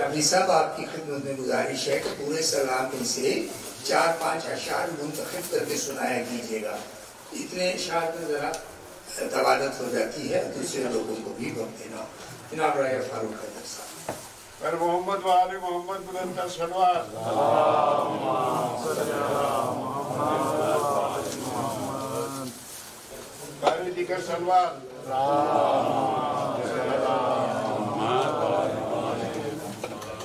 شافعی صاحب آپ کی خدمت میں گزارش ہے کہ پورے سلام میں سے 4-5 اشعار منتخب کر کے سنایا کیجیے گا. اتنے اشعار میں ذرا توادت ہو جاتی ہے، دوسرے لوگوں کو بھی وقت دینا. جناب رائے فاروق حیدر صاحب. پر محمد و آل محمد بلند کا صلوات. قاری جی کا صلوات.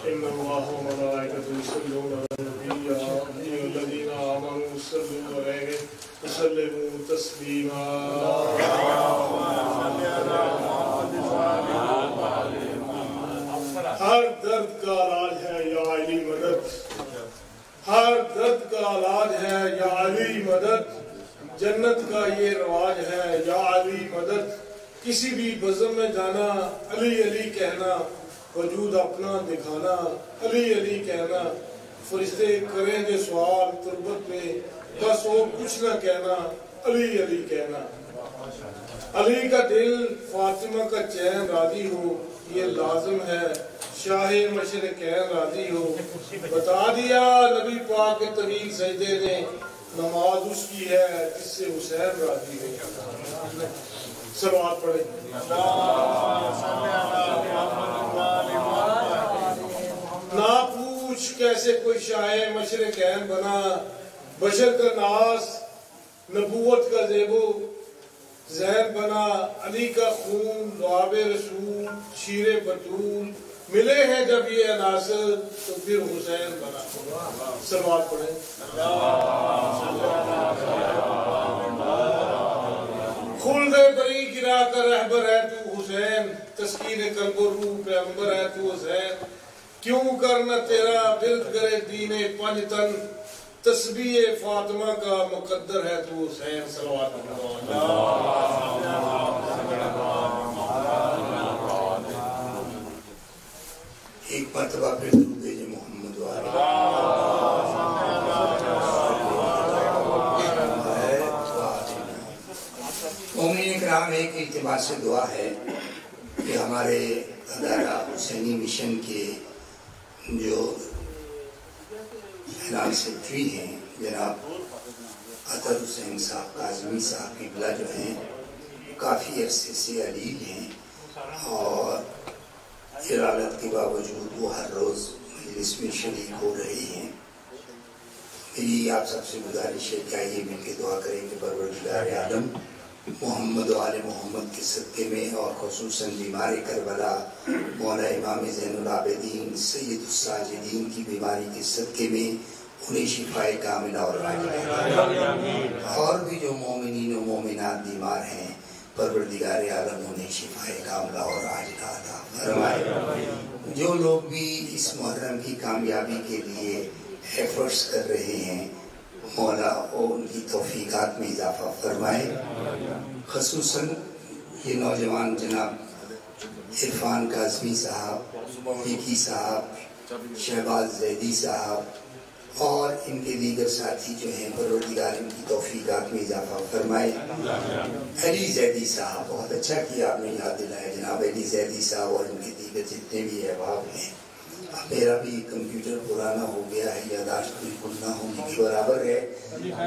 ان اللہ و ملائکته یصلون علی النبی یا ایھا الذین آمنوا صلوا علیہ وسلموا تسلیما. ہر درد کا علاج ہے یا علی مدد، ہر درد کا علاج ہے یا علی مدد، جنت کا یہ رواج ہے یا علی مدد. کسی بھی بزم میں جانا علی علی کہنا، وجود اپنا دکھانا علی علی کہنا. فرشتے کریں گے سوال تربت میں، بس وہ کچھ نہ کہنا علی علی کہنا. علی کا دل فاطمہ کا چین راضی ہو یہ لازم ہے، شاہ مشرقین راضی ہو. بتا دیا نبی پاک کے طویل سجدے نے، نماز اس کی ہے جس سے حسین راضی ہو. صلوات پڑھیں. نہ پوچھ کیسے کوئی شاہ مشرقین بنا، بشر کا ناز نبوت کا زیبو زین بنا. علی کا خون لعاب رسول شیر بطول، ملے ہیں جب یہ عناصر تو پھر حسین بنا. صلوات پڑھیں. خلد بری گرا کر رہبر ہے تو حسین، تسکین قلب و روح پہ امبر ہے تو حسین. کیوں کرنا تیرا ورد کرے دین پنج تن، تسبیح فاطمہ کا مقدر ہے تو حسین. صلوات ایک مرتبہ پھر درود بھیجیں محمد مومنین کرام. ایک اعتبار سے دعا ہے کہ ہمارے ادارہ حسینی مشن کے جو اعلان سیکرٹری ہیں جناب عطر حسین صاحب کاظمی صاحب قبلہ جو ہیں کافی عرصے سے علیل ہیں، اور جلالت کے باوجود وہ ہر روز مجلس میں شریک ہو رہے ہیں. میری آپ سب سے گزارش ہے کہ آئیے مل کے دعا کریں کہ پروردگار عالم محمد و آل محمد کے صدقے میں، اور خصوصاً بیمار کربلا مولا امام زین العابدین سید الساجدین کی بیماری کے صدقے میں انہیں شفائے کاملہ اور عاجلہ، اور بھی جو مومنین و مومنات بیمار ہیں پروردگار عالم انہیں شفائے کاملہ اور عاجلہ عطا فرمائے. جو لوگ بھی اس محرم کی کامیابی کے لیے ایفرٹس کر رہے ہیں مولا ان کی توفیقات میں اضافہ فرمائے. خصوصاً یہ نوجوان جناب عرفان کاظمی صاحب، وکی صاحب، شہباز زیدی صاحب اور ان کے دیگر ساتھی جو ہیں پروردگار ان کی توفیقات میں اضافہ فرمائے. علی زیدی صاحب، بہت اچھا کیا آپ نے یاد دلایا جناب علی زیدی صاحب اور ان کے دیگر جتنے بھی احباب ہیں. میرا بھی کمپیوٹر پرانا ہو گیا ہے، یادداشت بالکل نہ ہونے کے برابر ہے.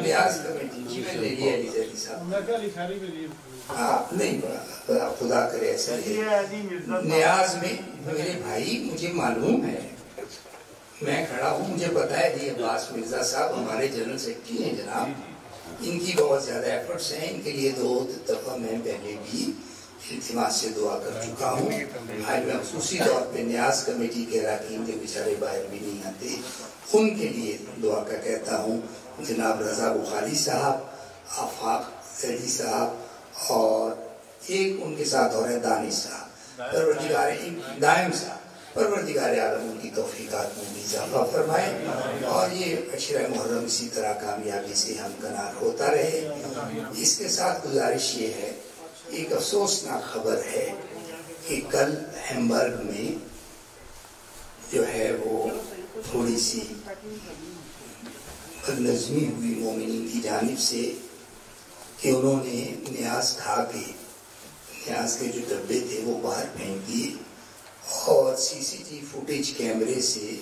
نیاز کمیٹی جی میں لے لیا علی زیدی صاحب. نہیں خدا کرے ایسا ہی. نیاز میں میرے بھائی مجھے معلوم ہے، میں کھڑا ہوں، مجھے پتا ہے یہ عباس مرزا صاحب ہمارے جنرل سیکرٹری ہیں جناب، ان کی بہت زیادہ ایفرٹس ہیں. ان کے لیے 2 دفعہ میں پہلے بھی التماس سے دعا کر چکا ہوں. آج میں خصوصی طور پہ نیاز کمیٹی کے اراکین جو بیچارے باہر بھی نہیں آتے ان کے لیے دعا کا کہتا ہوں. جناب رضا بخاری صاحب، آفاق زیدی صاحب اور ایک ان کے ساتھ اور ہے دانش صاحب، پروردگار دائم صاحب، پروردگار عالم ان کی توفیقات میں بھی اضافہ فرمائے، اور یہ عشرہ محرم اسی طرح کامیابی سے ہمکنار ہوتا رہے. اس کے ساتھ گزارش یہ ہے، ایک افسوسناک خبر ہے کہ کل ہیمبرگ میں جو ہے وہ تھوڑی سی بدنظمی ہوئی مومنین کی جانب سے کہ انہوں نے نیاز کھا کے نیاز کے جو ڈبے تھے وہ باہر پھینک دیے اور CCTV فوٹیج کیمرے سے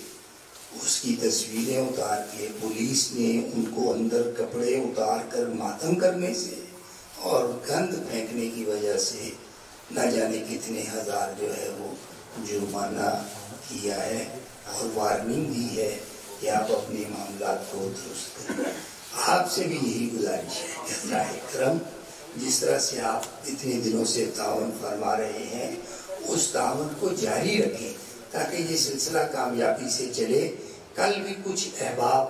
اس کی تصویریں اتار کے پولیس نے ان کو اندر کپڑے اتار کر ماتم کرنے سے اور گند پھینکنے کی وجہ سے نہ جانے کتنے ہزار جو ہے وہ جرمانہ کیا ہے اور وارننگ دی ہے کہ آپ اپنے معاملات کو درست کریں۔ آپ سے بھی یہی گزارش ہے کہ براہ کرم جس طرح سے آپ اتنے دنوں سے تعاون فرما رہے ہیں اس تعاون کو جاری رکھیں تاکہ یہ سلسلہ کامیابی سے چلے۔ کل بھی کچھ احباب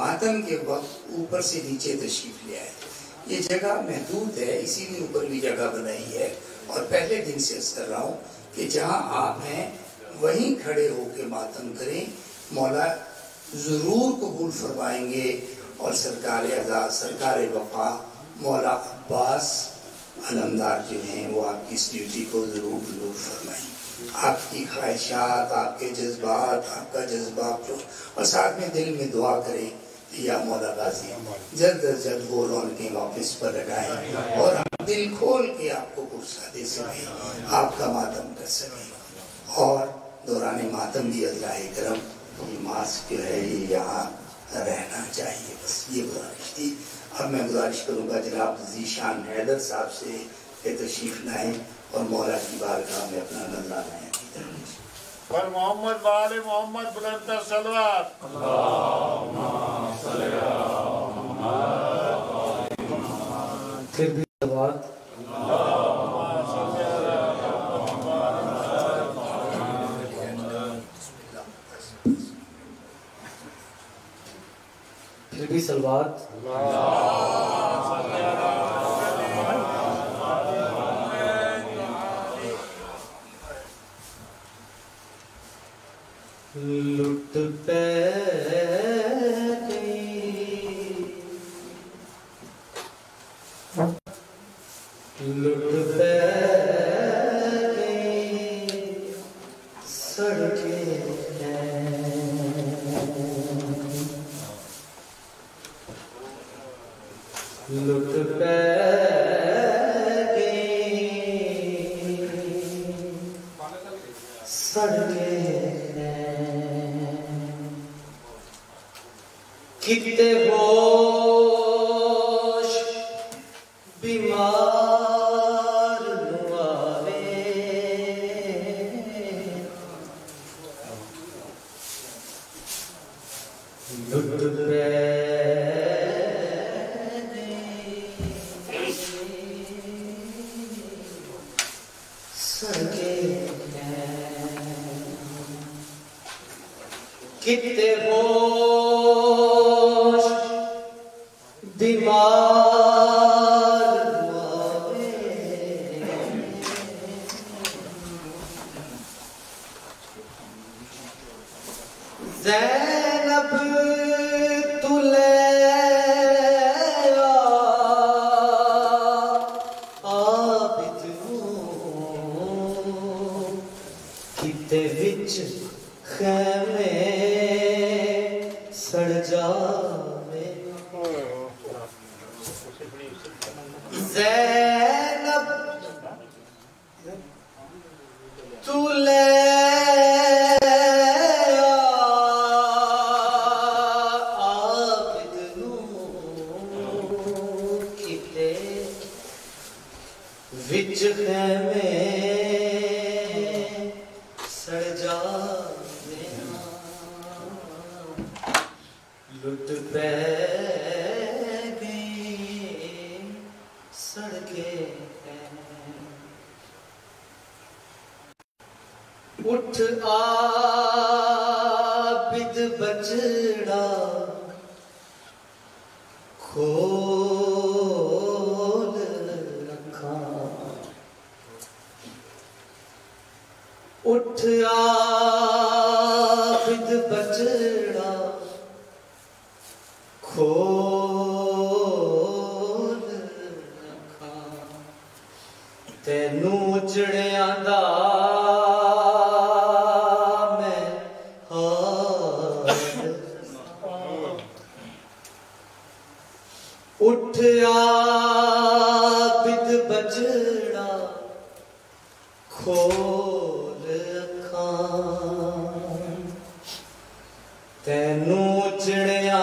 ماتم کے وقت اوپر سے نیچے تشریف لے آئے، یہ جگہ محدود ہے اسی لیے اوپر بھی جگہ بنائی ہے، اور پہلے دن سے عرض کر رہا ہوں کہ جہاں آپ ہیں وہیں کھڑے ہو کے ماتم کریں، مولا ضرور قبول فرمائیں گے، اور سرکار اعزاز سرکار وفا مولا عباس علمدار جو ہیں وہ آپ کی اس ڈیوٹی کو ضرور قبول فرمائیں۔ آپ کی خواہشات، آپ کے جذبات، آپ کا جذبات جو، اور ساتھ میں دل میں دعا کریں کہ یا مولا غازی جلد از جلد وہ رونقیں واپس پر لگائیں اور ہم دل کھول کے آپ کو پرسہ دے سکیں، آپ کا ماتم کر سکیں، اور دوران ماتم بھی اللہ کرم یہ ماسک جو ہے یہ یہاں رہنا چاہیے، بس یہ گزارش تھی۔ اب میں گزارش کروں گا جناب ذیشان حیدر صاحب سے کہ تشریف لائیں اور مولا کی بارگاہ میں اپنا نذرانہ عقیدت پر محمد وآل محمد بلند تر صلوات۔ اللہم صلی علی محمد۔ پھر بھی صلوات۔ پھر بھی صلوات۔ لٹ پہ لٹ پہ سڑکیں لٹ پہ سڑکیں کتے ہوش بیمار نوارے لٹ پہ کتے ہوش بیمار زینب تلے عابد کتے وچ خیمے سڑ جاوے زینب تلے عابد کتے وچ خیمے سڑ جاوے لٹ پہ گئی سڑکیں اٹھ عابد بچڑا کھول رکھا اٹھ عابد بچڑا کھول رکھا تینوں چڑیاں دا میں حال اٹھ عابد بچڑا کھول رکھا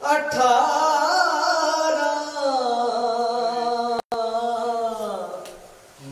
18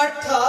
18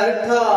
18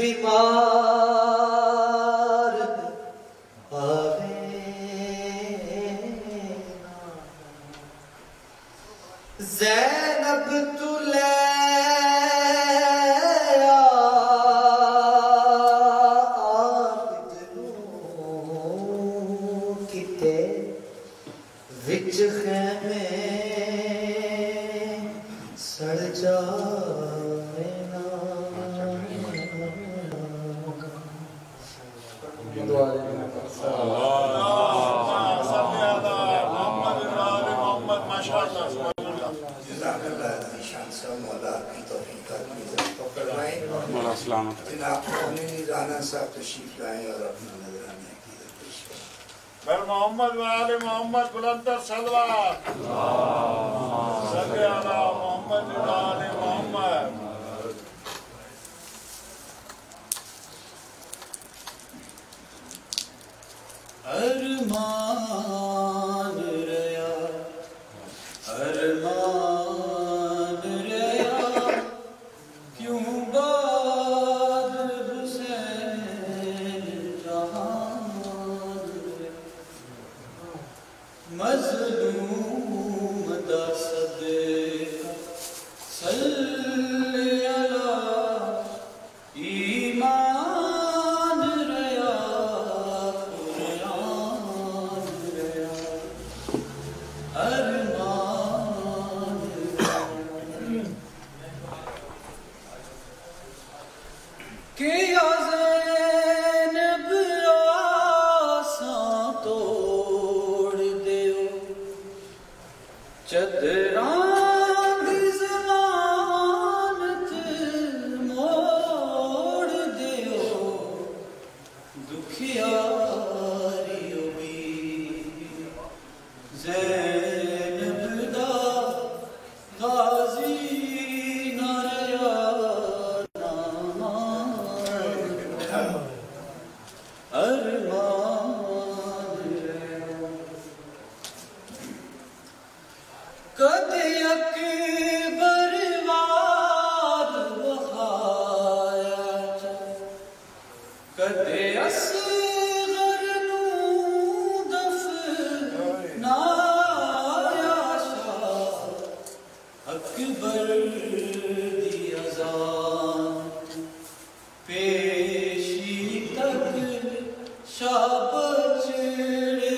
بیمار آوے زینب تو لے وچ خیمے سڑ جاوے نا جزاک اللہ شان صاحب مولا کی توفیق کی فرمائیں. جناب رانا صاحب تشریف لائیں اور اپنا نظرانہ عقیدت پیش کریں. پھر محمد و آل محمد بلندر صلوات صلی علی محمد و آل محمد. ارمان ریا ارمان ریا کیوں بعد حسین جہان مظلوم دا صدقہ صلی علی ایمان ریا قرآن ریا ارمان ریا کہ یا زینب آساں توڑ دیو چدران دی ضمانت موڑ دیو دکھیاریو بھی زینب دا غازی نہ ریا ارمان ریا کدے اکبر وار وخایا کدے اصغر نو دفنایا شاہ اکبر دی اذان پیشی تک شاہ بچڑے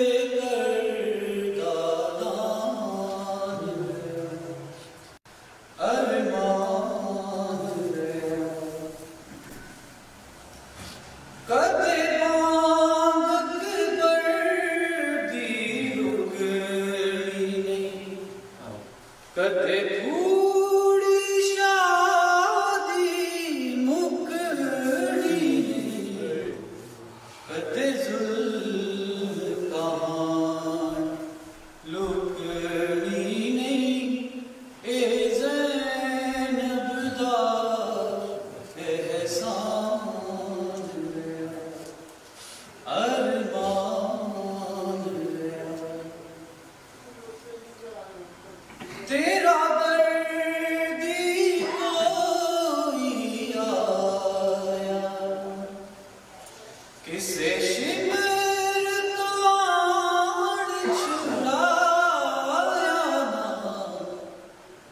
کردادان ارمان ریا کدے بانگ اکبر دی رکڑی نہیں کدے پھوڑی شادی مکڑی نہیں کدے ظلم کہاں لکڑی نہیں اے زینب دا احسان ریا ارمان ریا تیرا دردی کوئی آیا کسے شمر توڑ چھڑایا نا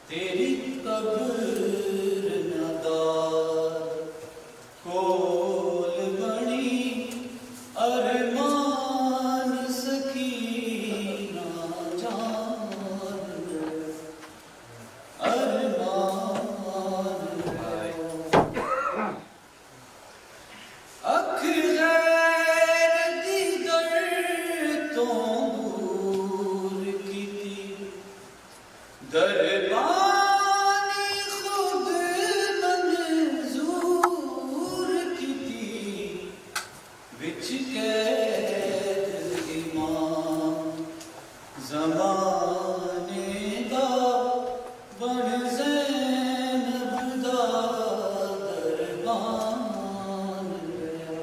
تیری قبر ندار کول بنی ارمان سکینہ جان ارمان اکھ غیر دی در تو دور کی تھی دربانی خود منظور کی تھی وچ قید امام زمانے دا بن زینب دا دربان ریا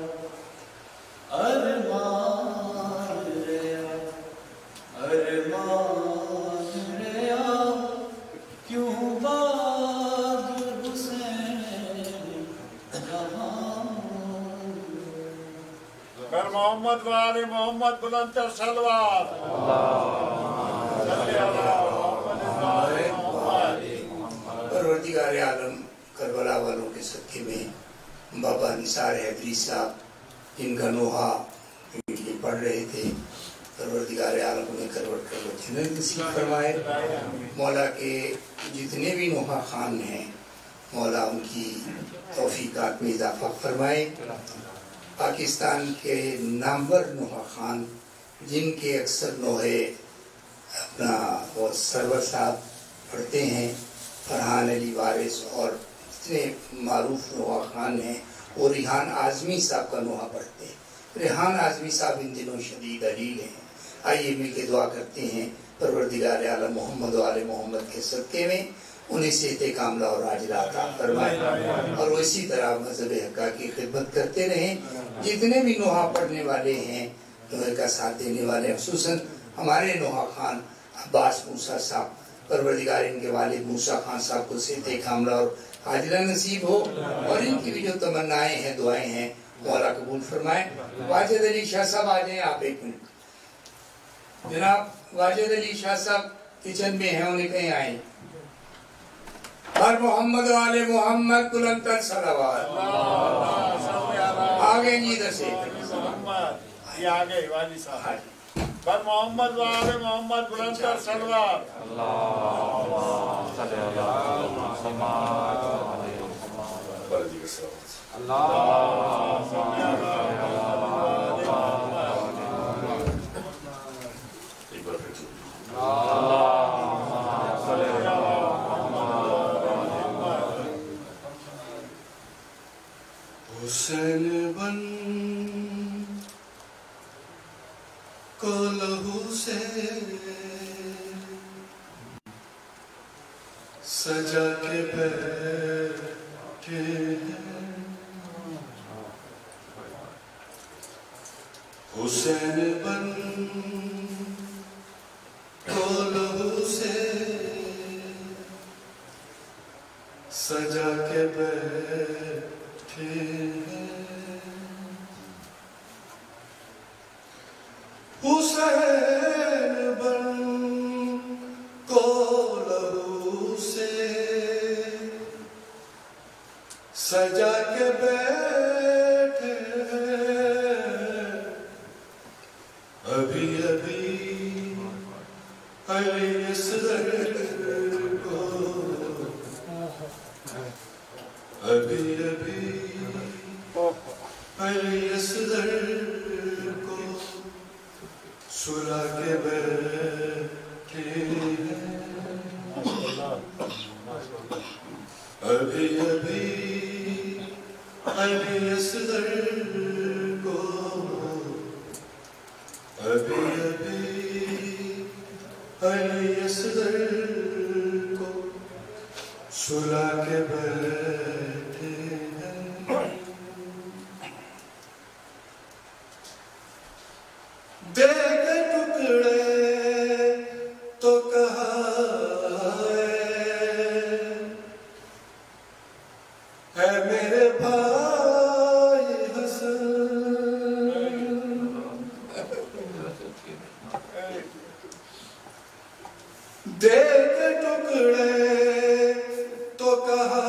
ارمان ریا ارمان ریا کیوں بعد حسین جہان محمد و آل محمد بلند تر صلوات پروردگار عالم کربلا والوں کے صدقے میں بابا نثار حیدری صاحب جن کا نوحہ یہ پڑھ رہے تھے، پروردگار عالم انہیں کروٹ جنت نصیب فرمائے. مولا کے جتنے بھی نوحہ خان ہیں مولا ان کی توفیقات میں اضافہ فرمائے. پاکستان کے نامور نوحہ خان جن کے اکثر نوحے اپنا وہ سرور صاحب پڑھتے ہیں، فرحان علی وارث اور اتنے معروف نوحہ خان ہیں، وہ ریحان اعظمی صاحب کا نوحہ پڑھتے ہیں. ریحان اعظمی صاحب ان دنوں شدید علیل ہیں. آئیے مل کے دعا کرتے ہیں پروردگار عالم محمد و آل محمد کے صدقے میں انہیں صحت کاملہ اور عاجلہ عطا فرمائے اور وہ اسی طرح مذہب حقہ کی خدمت کرتے رہیں. جتنے بھی نوحہ پڑھنے والے ہیں، نوحے کا ساتھ دینے والے، خصوصاً ہمارے نوحہ خان عباس موسیٰ صاحب، پروردگار ان کے والد موسیٰ خان صاحب کو صحت کاملہ اور عاجلہ نصیب ہو اور ان کی بھی جو تمنائیں ہیں دعائیں ہیں مولا قبول فرمائے. واجد علی شاہ صاحب آ جائیں آپ ایک منٹ. جناب واجد علی شاہ صاحب کچن میں ہیں، انہیں کہیں آئیں. ہر محمد و آل محمد بلند تر صلوات. آگے جی ادھر سے یہ آگے والی صاحب بر محمد و آل محمد بلند تر صلوات. حسین بن کو لہو سے سجا کے بیٹھے ہیں. حسین بن کو لہو سے سجا کے بیٹھے ہیں. حسین بن کو لہو سے سجا کے بیٹھے ہیں. ابھی ابھی علی اصغر کو ابھی ابھی علی اصغر کو سلا کے بیٹھے ہیں. ابھی ابھی علی اصغر کو ابھی ابھی علی اصغر کو سلا کے بیٹھے ہیں. دے کے ٹکڑے تو کہا ہے میرے بھائی حسن. دے کے ٹکڑے تو کہا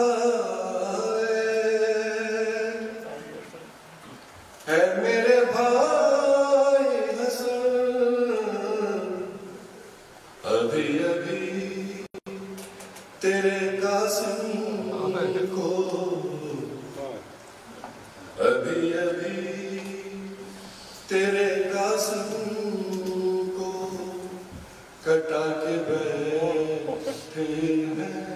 ہے میرے بھائی حسن. ابھی ابھی تیرے قاسم کو ابھی ابھی تیرے قاسم کو کٹا کے بیٹھے ہیں.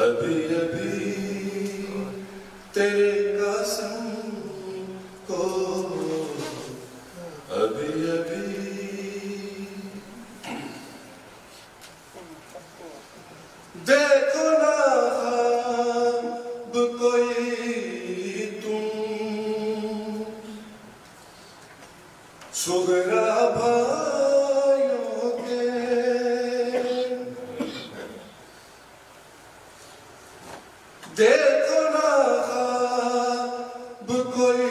ابھی ابھی تیرے قاسم کو ابھی ابھی دیکھو نا خواب کوئی تم سغرا بھائیوں کے. دیکھو نا خواب کوئی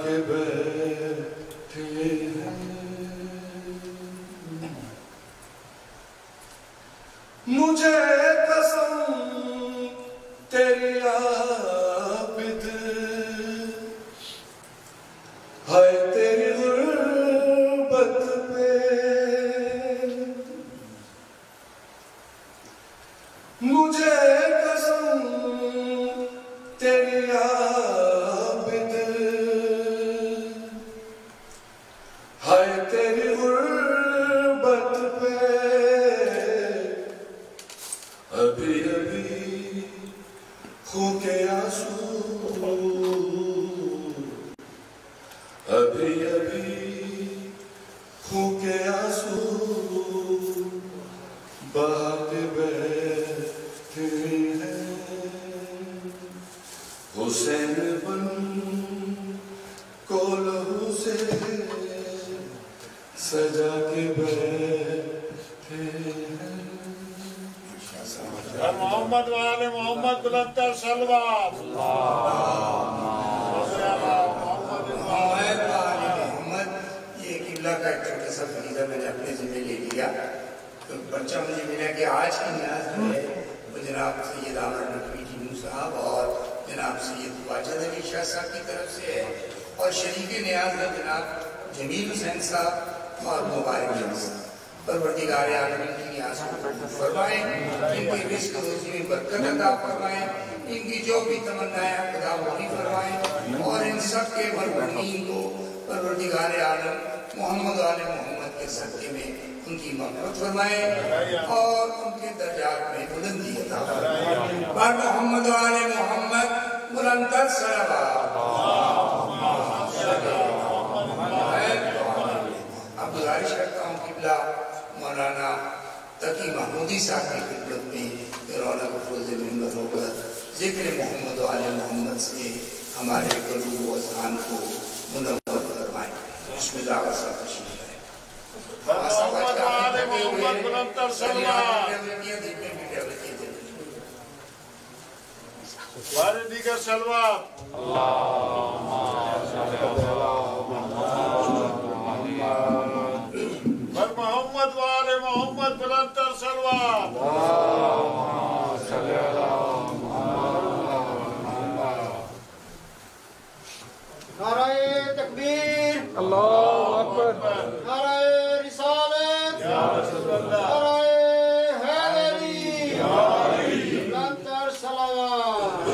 کے بیٹھے ہیں مجھے قسم تیری عابد ہائے تیری غربت پہ مجھے قسم تیری عابد ہائے تیری غربت پہ ابھی ابھی خون کے آنسو ابھی ابھی خون کے آنسو بہا کے بیٹھے ہیں حسین بن کو لہو سے سجا کے بیٹھے ہیں محمد وآل محمد بلندر صلوات محمد یہ قبلہ کا ایک چھوٹا سا فریضہ میں نے اپنے ذمہ لے لیا تو بچہ مجھے ملا کہ آج کی نیاز جو ہے وہ جناب سید عامر نقوی ٹیمو صاحب اور جناب سید واجد علی شاہ صاحب کی طرف سے ہے اور شریک نیاز ہے جناب جمیل حسین صاحب اور مبارک جان صاحب پروردگار عالمین کی نیاز کو فرمائیں ان کی رزق روزی میں برکت عطا فرمائیں ان کی جو بھی تمنائیں خدا پوری فرمائیں اور ان سب کے مرحومین کو پروردگار عالم محمد آل محمد کے صدقے میں ان کی مغفرت فرمائیں اور ان کے درجات میں بلندی عطا فرمائیں بر محمد آل محمد بلندر صلوات اب گزارش کرتا ہوں قبلہ مولانا تقی محمودی صاحب کی خدمت میں رونق افروز منبر ہو کر ذکر محمد و آل محمد سے ہمارے قلوب و اذہان کو منور فرمائیں بسم اللہ وصلاۃ تشریف لائیں محمد و آل محمد بلندر صلوات بارے دیگر صلوات بر محمد و آل محمد بلندر صلوات نعرہ تکبیر اللہ اکبر نعرہ رسالت نعرہ حیدری بلندر صلوات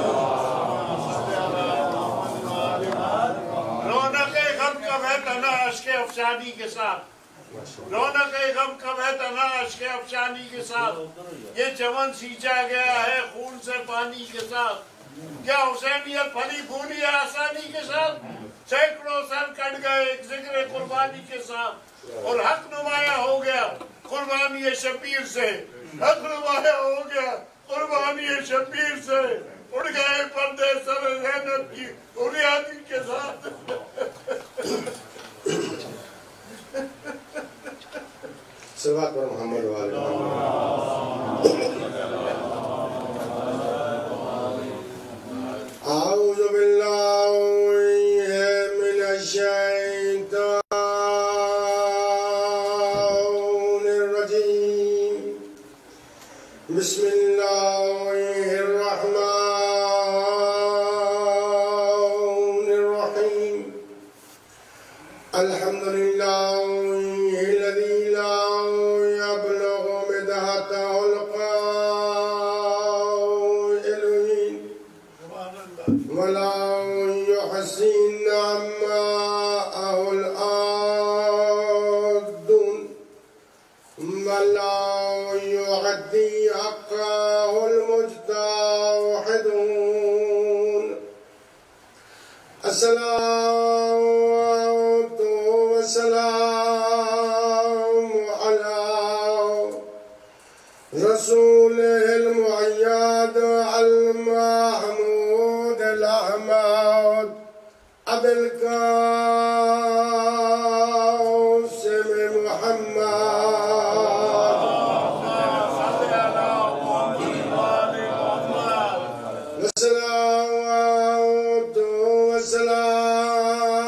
رونق غم کب ہے تنہا عشق افشانی کے ساتھ رونق غم کب ہے تنہا عشق افشانی کے ساتھ یہ چمن سینچا گیا ہے خون سے پانی کے ساتھ کیا حسینیت پھلی پھولی ہے آسانی کے ساتھ سینکڑوں سر کٹ گئے ایک ذکر قربانی کے ساتھ اور حق نمایاں ہو گیا قربانی شبیر سے حق نمایاں ہو گیا قربانی شبیر سے اڑ گئے پردے سر زینب کی بنیادی کے ساتھ صلوات پر محمد و آل محمد اعوذ باللہ من الشیطان الرجیم بسم اللہ الرحمن الرحیم الحمدللہ الذی لا يبلغ مدحته القائلین ولا يحسن عماءه العادون ولا يعدي حقه المجتهدون الصلاة والسلام على رسوله المؤيد المحمود الأحمد أبي القاسم محمد والصلاة والسلام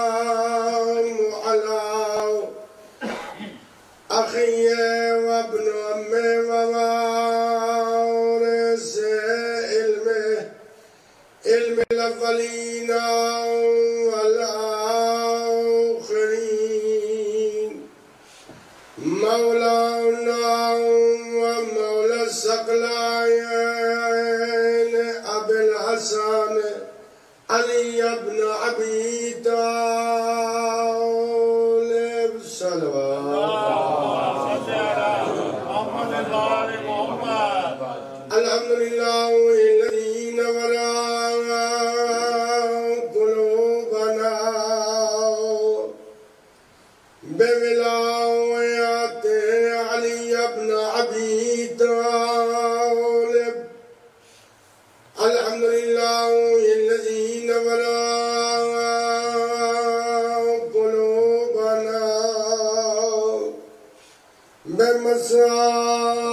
مصائب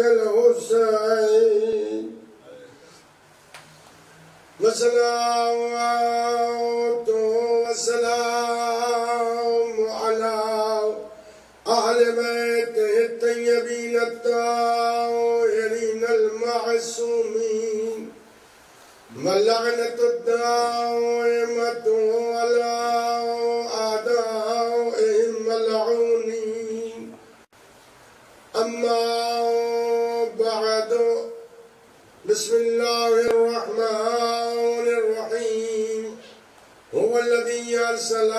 الحسين وصلاة وسلام على أهل بيته الطيبين الطاهرين المعصومين واللعنة الدائمة على أعدائهم ملعونين أما بعد بسم الله الرحمن الرحيم هو الذي أرسل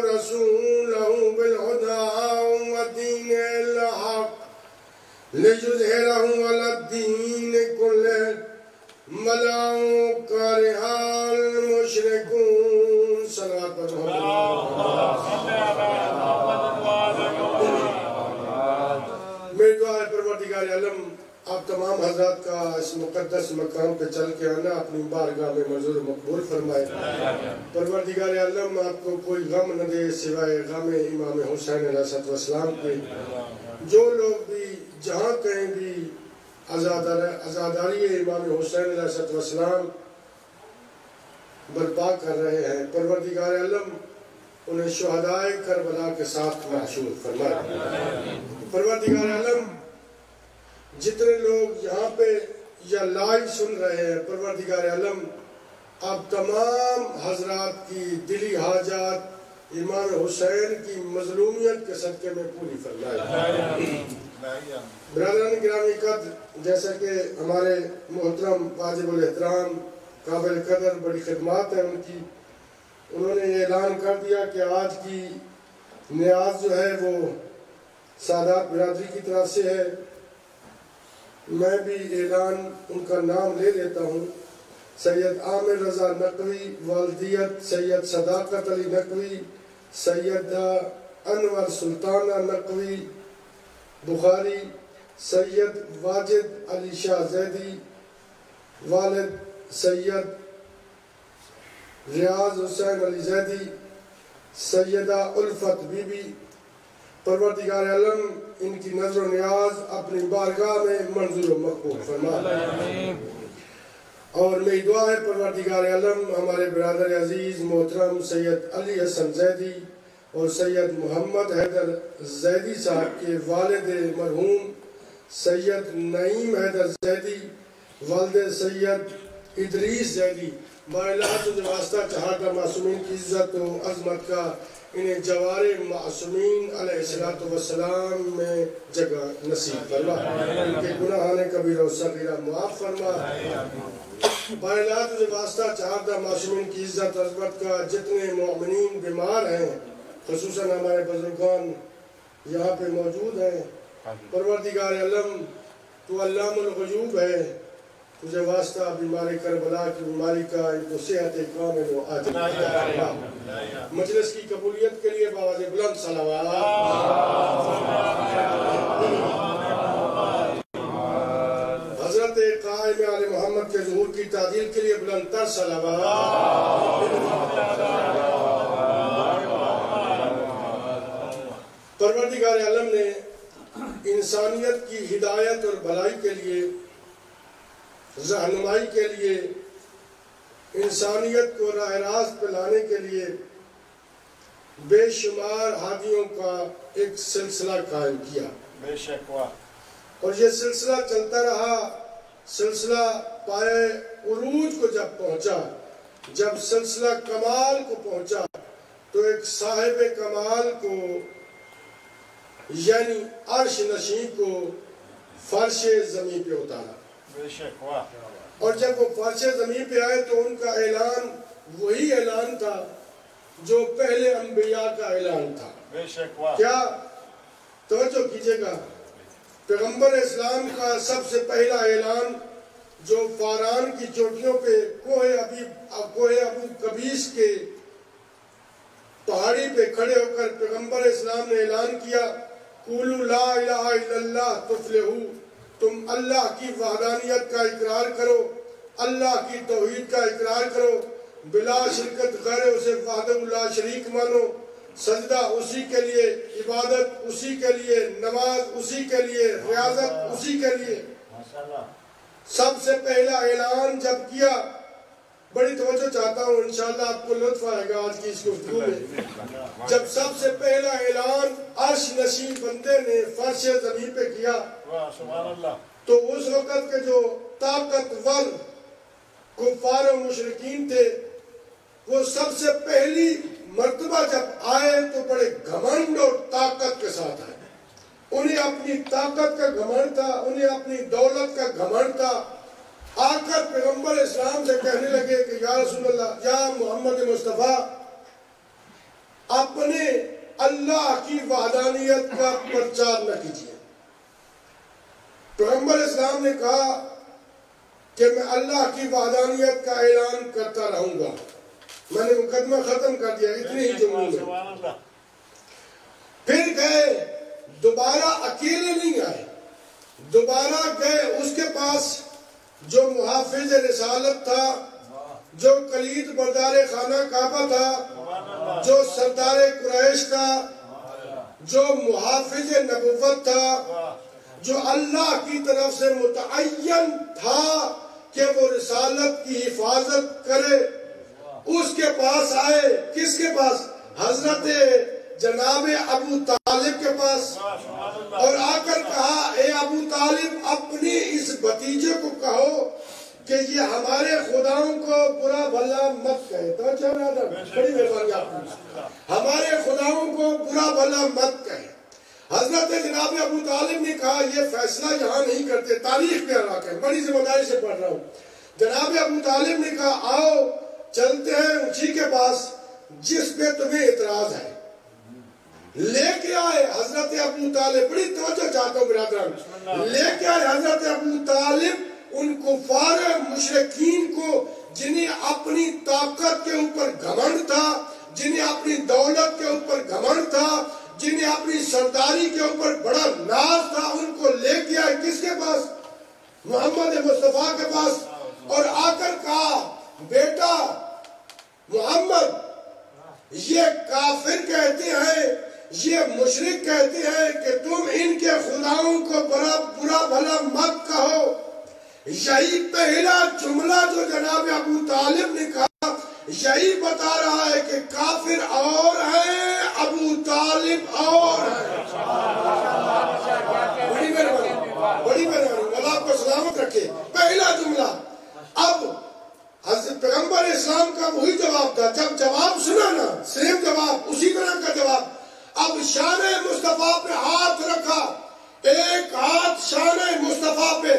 رسوله بالهدى ودين الحق ليظهره على الدين كله ولو كره المشركون صلوات میری دعا ہے پروردگار عالم آپ تمام حضرات کا اس مقدس مقام پہ چل کے آنا اپنی بارگاہ میں منظور مقبول فرمائے پروردگار عالم آپ کو کوئی غم نہ دے سوائے غم امام حسین علیہ السلام کے جو لوگ بھی جہاں کہیں بھی عزاداری امام حسین علیہ السلام برپا کر رہے ہیں پروردگار عالم انہیں شہدائے کربلا کے ساتھ محشور فرمائے پروردگار عالم جتنے لوگ یہاں پہ یا لائیو سن رہے ہیں پروردگار عالم آپ تمام حضرات کی دلی حاجات امام حسین کی مظلومیت کے صدقے میں پوری فرمائے برادران گرامی قدر جیسا کہ ہمارے محترم واجب الاحترام قابل قدر بڑی خدمات ہیں ان کی انہوں نے یہ اعلان کر دیا کہ آج کی نیاز جو ہے وہ سادات برادری کی طرف سے ہے میں بھی اعلان ان کا نام لے لیتا ہوں سید عامر رضا نقوی والدیت سید صداقت علی نقوی سیدہ انور سلطانہ نقوی بخاری سید واجد علی شاہ زیدی والد سید ریاض حسین علی زیدی سیدہ الفت بی بی پروردگار عالم ان کی نظر و نیاز اپنی بارگاہ میں منظور و مقبول فرمائے اور میری دعا ہے پروردگار عالم ہمارے برادر عزیز محترم سید علی حسن زیدی اور سید محمد حیدر زیدی صاحب کے والد مرحوم سید نعیم حیدر زیدی والد سید ادریس زیدی مائلات و واسطہ چہارہ معصومین کی عزت و عظمت کا انہیں جوار معصومین علیہ السلام میں جگہ نصیب فرما ان کے گناہان کبیرہ و صغیرہ معاف فرما مائلات و واسطہ چہارہ معصومین کی عزت و عظمت کا جتنے مومنین بیمار ہیں خصوصاً ہمارے بزرگان یہاں پہ موجود ہیں پروردگار عالم تو علام الغیوب ہے تجھے واسطہ بیماری کربلا کی بیماری کا ان کو صحت کامل و عاجل مجلس کی قبولیت کے لیے باواز بلند صلوات حضرت قائم آل محمد کے ظہور کی تعدیل کے لیے بلند تر صلوات پروردگار عالم نے انسانیت کی ہدایت اور بھلائی کے لیے رہنمائی کے لیے انسانیت کو راہ راست پہ لانے کے لیے بے شمار ہادیوں کا ایک سلسلہ قائم کیا بے شک واہ اور یہ سلسلہ چلتا رہا سلسلہ پائے عروج کو جب پہنچا جب سلسلہ کمال کو پہنچا تو ایک صاحب کمال کو یعنی عرش نشین کو فرش زمین پہ اتارا بے شک واہ اور جب وہ فرش زمین پہ آئے تو ان کا اعلان وہی اعلان تھا جو پہلے انبیاء کا اعلان تھا بے شک واہ کیا توجہ کیجئے گا پیغمبر اسلام کا سب سے پہلا اعلان جو فاران کی چوٹیوں پہ کوہ ابو قبیس کے پہاڑی پہ کھڑے ہو کر پیغمبر اسلام نے اعلان کیا قولوا لا الہ الا اللہ تفلحوا تم اللہ کی وحدانیت کا اقرار کرو اللہ کی توحید کا اقرار کرو بلا شرکت غیر اسے وحدہ لا شریک مانو سجدہ اسی کے لیے، عبادت اسی کے لیے، نماز اسی کے لیے، ریاضت اسی کے لیے۔ سب سے پہلا اعلان جب کیا، بڑی توجہ چاہتا ہوں، انشاءاللہ آپ کو لطف آئے گا آج کی اس گفتگو میں، جب سب سے پہلا اعلان عرش نشین بندے نے فرش زمین پہ کیا تو اس وقت کے جو طاقتور کفار و مشرکین تھے وہ سب سے پہلی مرتبہ جب آئے تو بڑے گھمنڈ اور طاقت کے ساتھ آئے۔ انہیں اپنی طاقت کا گھمنڈ تھا، انہیں اپنی دولت کا گھمنڈ تھا۔ آ کر پیغمبر اسلام سے کہنے لگے کہ یا رسول اللہ، یا محمد مصطفیٰ، اپنے اللہ کی وحدانیت کا پرچار نہ کیجیے۔ پیغمبر اسلام نے کہا کہ میں اللہ کی وحدانیت کا اعلان کرتا رہوں گا۔ میں نے مقدمہ ختم کر دیا اتنے ہی جملوں میں۔ پھر گئے، دوبارہ اکیلے نہیں آئے، دوبارہ گئے اس کے پاس جو محافظ رسالت تھا، جو کلید بردار خانہ کعبہ تھا، جو سردار قریش تھا، جو محافظ نبوت تھا، جو اللہ کی طرف سے متعین تھا کہ وہ رسالت کی حفاظت کرے، اس کے پاس آئے۔ کس کے پاس؟ حضرت جناب ابو طالب کے پاس، اور آ کر کہا اے ابو طالب، اپنی اس بھتیجے کو کہو کہ یہ ہمارے خداؤں کو برا بھلا مت کہے۔ تو اچھا بڑی مہربانی آپ کی، ہمارے خداؤں کو برا بھلا مت کہے۔ حضرت جناب ابو طالب نے کہا یہ فیصلہ یہاں نہیں کرتے، تاریخ میں علاقہ ہے، بڑی ذمہ داری سے پڑھ رہا ہوں۔ جناب ابو طالب نے کہا آؤ چلتے ہیں اسی کے پاس جس پہ تمہیں اعتراض ہے۔ لے کے آئے حضرت ابو طالب، بڑی توجہ چاہتا ہوں برادران، لے کے آئے حضرت ابو طالب ان کفار مشرکین کو جنہیں اپنی طاقت کے اوپر گھمنڈ تھا، جنہیں اپنی دولت کے اوپر گھمنڈ تھا، جنہیں اپنی سرداری کے اوپر بڑا ناز تھا، ان کو لے کے آئے کس کے پاس؟ محمد مصطفیٰ کے پاس، اور آ کر کہا بیٹا محمد، یہ کافر کہتے ہیں، یہ مشرک کہتے ہیں کہ تم ان کے خداؤں کو برا بھلا مت کہو۔ یہی پہلا جملہ جو جناب ابو طالب نے کہا یہی بتا رہا ہے کہ کافر اور ہیں، ابو طالب اور ہیں۔ بڑی مہربانی، اللہ آپ کو سلامت رکھے۔ پہلا جملہ۔ اب حضرت پیغمبر اسلام کا وہی جواب تھا، جب جواب سنا نا، سیم جواب، اسی طرح کا جواب۔ اب شان مصطفیٰ پہ ہاتھ رکھا، ایک ہاتھ شان مصطفیٰ پہ،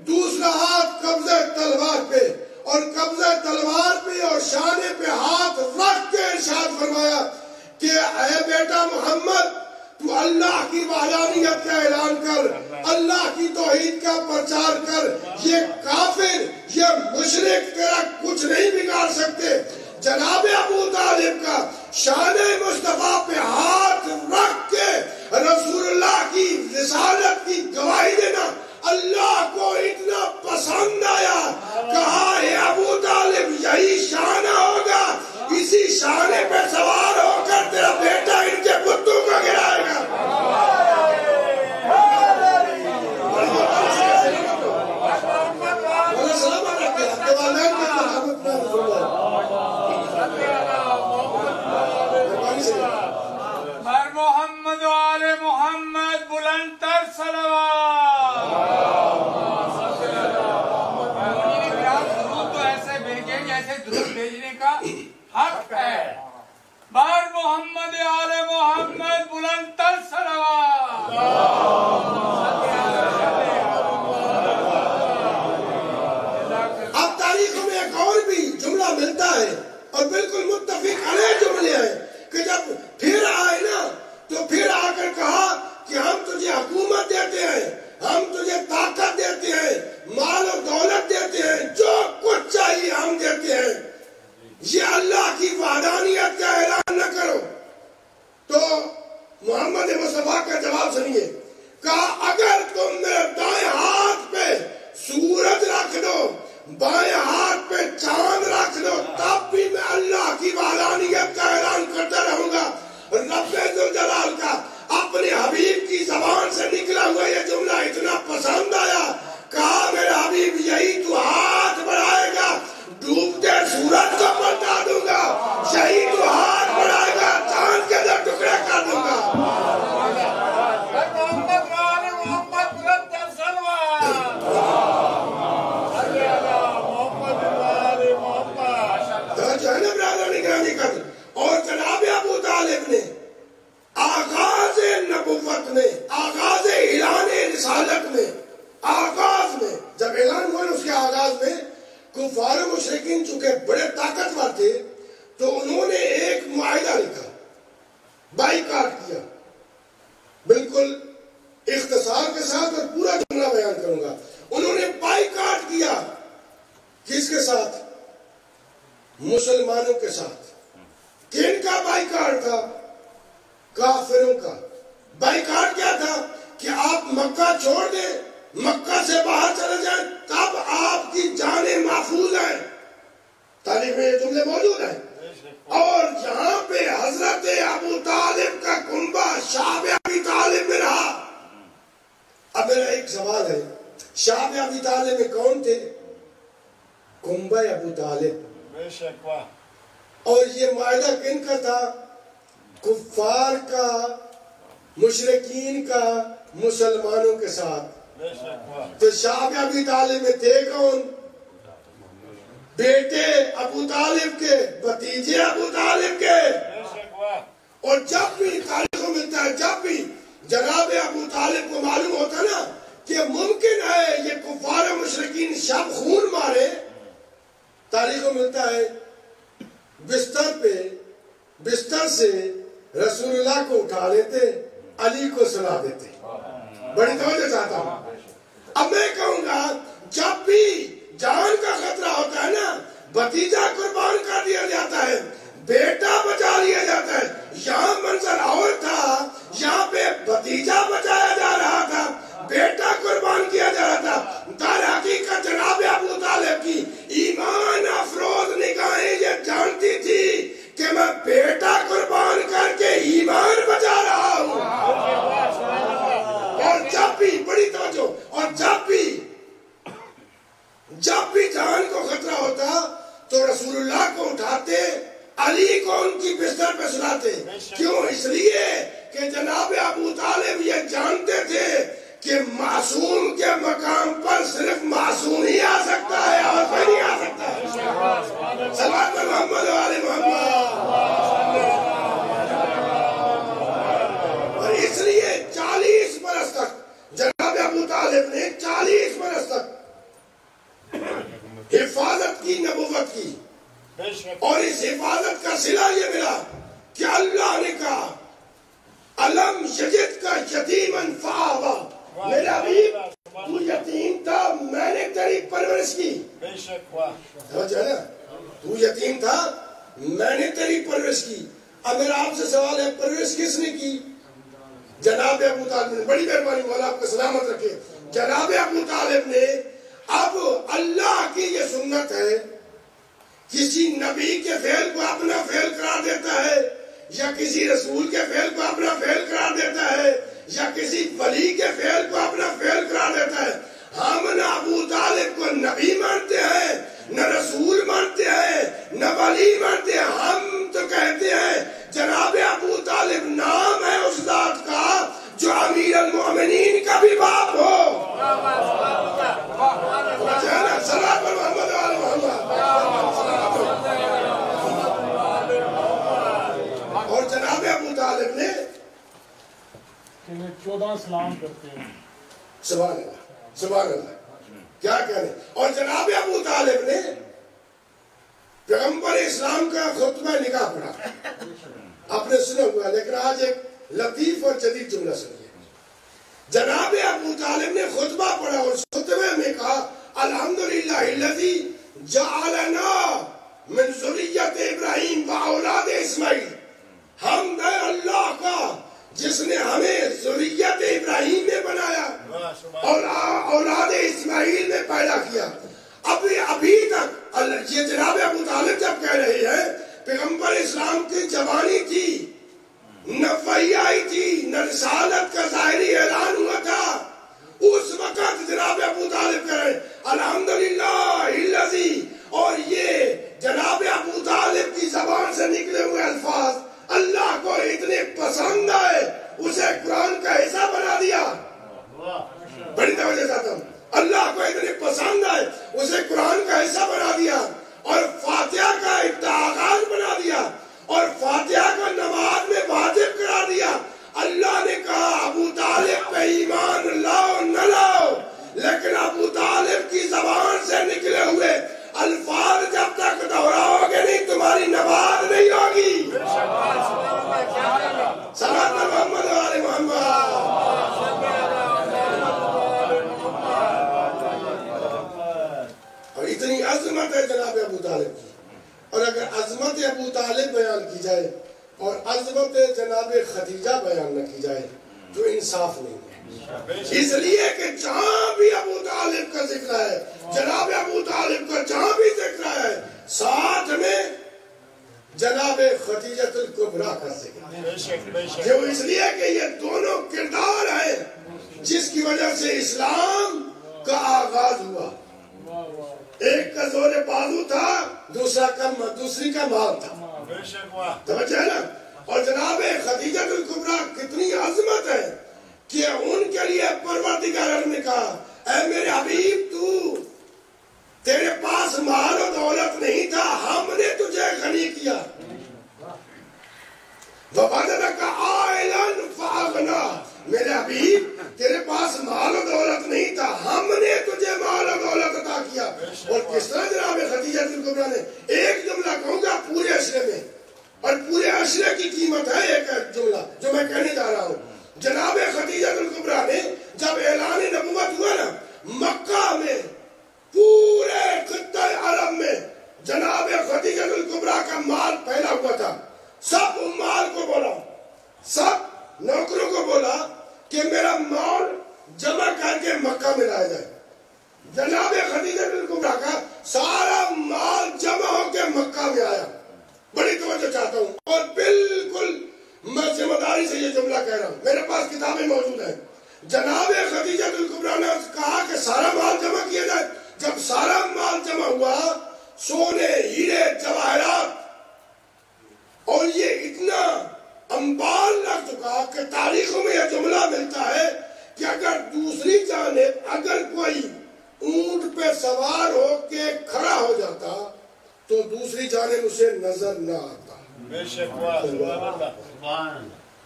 دوسرا ہاتھ قبضہ تلوار پہ، اور قبضہ تلوار پہ اور شانے پہ ہاتھ رکھ کے ارشاد فرمایا کہ اے بیٹا محمد، تو اللہ کی وحدانیت کا اعلان کر، اللہ کی توحید کا پرچار کر، یہ کافر، یہ مشرک تیرا کچھ نہیں بگاڑ سکتے۔ جناب ابو طالب کا شان مصطفیٰ پہ ہاتھ رکھ کے رسول اللہ کی رسالت کی گواہی دینا اللہ کو اتنا پسند آیا، کہا اے ابو طالب یہی شان ہوگا، اسی شانے پہ سوار ہو کر تیرا بیٹا ان کے بتوں کو گرائے گا۔ محمد و آل محمد بلند تر صلوات۔ درود تو ایسے بھیجیں جیسے درود بھیجنے کا حق ہے۔ بار محمد آل محمد بلند تر صلوات۔ اب تاریخ میں ایک اور بھی جملہ ملتا ہے اور بالکل متفق علیہ جملے ہیں کہ جب پھر آئے نا تو پھر آ کر کہا کہ ہم تجھے حکومت دیتے ہیں، ہم تجھے طاقت دیتے ہیں، مال و دولت دیتے ہیں، جو کچھ چاہیے ہم دیتے ہیں، یہ اللہ کی وحدانیت کا اعلان نہ کرو۔ تو محمد مصطفیٰ کا جواب سنیے، کہا اگر تم میرے دائیں ہاتھ پہ سورج رکھ دو، بائیں ہاتھ پہ چاند رکھ دو، تب بھی میں اللہ کی وحدانیت کا اعلان کرتا رہوں گا۔ کن کا بائیکاٹ تھا؟ کافروں کا بائیکاٹ کیا تھا کہ آپ مکہ چھوڑ دیں، مکہ سے باہر چلے جائیں، تب آپ کی جانیں محفوظ ہیں۔ تاریخ میں یہ جملے موجود ہیں۔ اور یہاں پہ حضرت ابو طالب کا کنبہ شعب ابی طالب میں رہا۔ اب میرا ایک سوال ہے، شعب ابی طالب میں کون تھے؟ کنبہ ابو طالب۔ اور یہ معاہدہ کن کا تھا؟ کفار کا، مشرکین کا، مسلمانوں کے ساتھ۔ تو شعب ابی طالب میں تھے کون؟ بیٹے ابو طالب کے، بھتیجے ابو طالب کے۔ اور جب بھی تاریخ کو ملتا ہے، جب بھی جناب ابو طالب کو معلوم ہوتا نا کہ ممکن ہے یہ کفار مشرکین شب خون مارے، تاریخ کو ملتا ہے بستر پہ، بستر سے رسول اللہ کو اٹھا لیتے، علی کو سلا دیتے۔ بڑی توجہ چاہتا ہوں۔ اب میں کہوں گا جب بھی جان کا خطرہ ہوتا ہے نا، بھتیجا قربان کر دیا جاتا ہے، بیٹا بچا لیا جاتا ہے۔ یہاں منظر اور تھا، یہاں پہ بھتیجا بچایا جا رہا تھا، بیٹا قربان کیا جا رہا تھا۔ در حقیقت جناب ابو طالب کی ایمان افروز نگاہیں یہ جانتی تھی کہ میں بیٹا قربان کر کے ایمان بچا رہا ہوں۔ اور جب بھی بڑی توجہ، اور جب بھی جان کو خطرہ ہوتا تو رسول اللہ کو اٹھاتے، علی کو ان کی بستر پہ سلاتے۔ کیوں؟ اس لیے کہ جناب ابو طالب یہ جانتے تھے کہ معصوم کے مقام پر صرف معصوم ہی آ سکتا ہے اور کوئی نہیں آ سکتا ہے۔ صلوات محمد و آل محمد۔ اور اس لیے 40 برس تک جناب ابو طالب نے 40 برس تک حفاظت کی نبوت کی، اور اس حفاظت کا صلہ یہ ملا کہ اللہ نے کہا الم یجد کا یتیمن فآویٰ، میرا حبیب تو یتیم تھا، میں نے تیری پرورش کی۔ تو یتیم تھا، میں نے تیری پرورش کی۔ اب میرا آپ سے سوال ہے، پرورش کس نے کی؟ جناب ابو طالب نے۔ بڑی مہربانی، مولا آپ کو سلامت رکھے۔ جناب ابو طالب نے۔ اب اللہ کی یہ سنت ہے، کسی نبی کے فعل کو اپنا فعل قرار دیتا ہے، یا کسی رسول کے فعل کو اپنا فعل قرار دیتا ہے، یا کسی ولی کے فعل کو اپنا فعل قرار دیتا ہے۔ ہم نہ ابو طالب کو نبی مانتے ہیں، نہ رسول مانتے ہیں، نہ ولی مانتے ہیں۔ ہم تو کہتے ہیں جناب ابو طالب نام ہے اس ذات کا جو امیر المؤمنین کا بھی باپ ہو۔ صلوات محمد و آل محمد۔ اور جناب ابو طالب نے 14 سلام کرتے ہیں۔ سبحان اللہ، سبحان اللہ، کیا کہنے۔ اور جناب ابو طالب نے پیغمبر اسلام کا خطبہ نکاح پڑھا، آپ نے سنا ہوا، لیکن آج ایک لطیف اور جدید جملہ سنیے۔ جناب ابو طالب نے خطبہ پڑھا اور خطبے میں کہا الحمدللہ الذی جعلنا من ذریت ابراہیم و اولاد اسماعیل، حمد ہے اللہ کا جس نے ہمیں ذریت ابراہیم میں بنایا اور اولاد اسماعیل میں پیدا کیا۔ ابھی تک یہ جناب ابو طالب جب کہہ رہے ہیں پیغمبر اسلام کی جوانی تھی، نہ وحی آئی تھی، نہ رسالت کا ظاہری اعلان ہوا تھا، اس وقت جناب ابو طالب کہہ رہے ہیں الحمدللہ الذی، اور یہ جناب ابو طالب کی زبان سے نکلے ہوئے الفاظ اللہ کو اتنے پسند آئے اسے قرآن کا حصہ بنا دیا۔ بڑی توجہ چاہتا ہوں، اللہ کو اتنے پسند آئے اسے قرآن کا حصہ بنا دیا، اور فاتحہ کا آغاز بنا دیا، اور فاتحہ کو نماز میں واجب قرار دیا۔ اللہ نے کہا ابو طالب پہ ایمان لاؤ نہ لاؤ، لیکن ابو طالب کی زبان سے نکلے طالب بیان کی جائے اور عظمت جناب خدیجہ بیان نہ کی جائے تو انصاف نہیں ہے. اس لیے کہ جہاں بھی ابو طالب کا ذکر ہے، جناب ابو طالب کا جہاں بھی ذکر ہے، ساتھ میں جناب خدیجۃ الکبریٰ کا ذکر. جو اس لیے کہ یہ دونوں کردار ہیں جس کی وجہ سے اسلام کا آغاز ہوا. ایک کا زور بازو تھا، دوسری کا مال تھا. توجہ ہے نا. اور جناب خدیجۃ الکبریٰ کتنی عظمت ہے کہ ان کے لیے پروردگار عالم نے کہا اے میرے حبیب تیرے پاس مال و دولت نہیں تھا، ہم نے تجھے غنی کیا. وَوَجَدَكَ عَائِلًا فَأَغْنَىٰ، میرے حبیب تیرے پاس مال و دولت نہیں تھا، ہم نے تجھے مال و دولت عطا کیا. اور کس طرح جناب خدیجۃ الکبریٰ نے، ایک جملہ کہوں گا پورے عشرے میں، اور پورے عشرے کی قیمت ہے ایک جملہ جو میں کہنے جا رہا ہوں. جناب خدیجۃ الکبریٰ نے جب اعلان نبوت ہوا نا مکہ میں، پورے خطہ عرب میں جناب خدیجۃ الکبریٰ کا مال پھیلا ہوا تھا. سب مال کو بولا، سب نوکروں کو بولا کہ میرا مال جمع کر کے مکہ میں لایا جائے. جناب خدیجۃ الکبریٰ کا سارا مال جمع ہو کے مکہ میں آیا. بڑی توجہ چاہتا ہوں اور بالکل میں ذمہ داری سے یہ جملہ کہہ رہا ہوں، میرے پاس کتابیں موجود ہیں. جناب خدیجۃ الکبریٰ نے کہا کہ سارا مال جمع کیا جائے. جب سارا مال جمع ہوا، سونے، ہیرے، جواہرات، اور یہ اتنا انبار لگ چکا کہ تاریخوں میں یہ جملہ ملتا ہے کہ اگر دوسری جانب اگر کوئی اونٹ پہ سوار ہو کے کھڑا ہو جاتا تو دوسری جانب اسے نظر نہ آتا.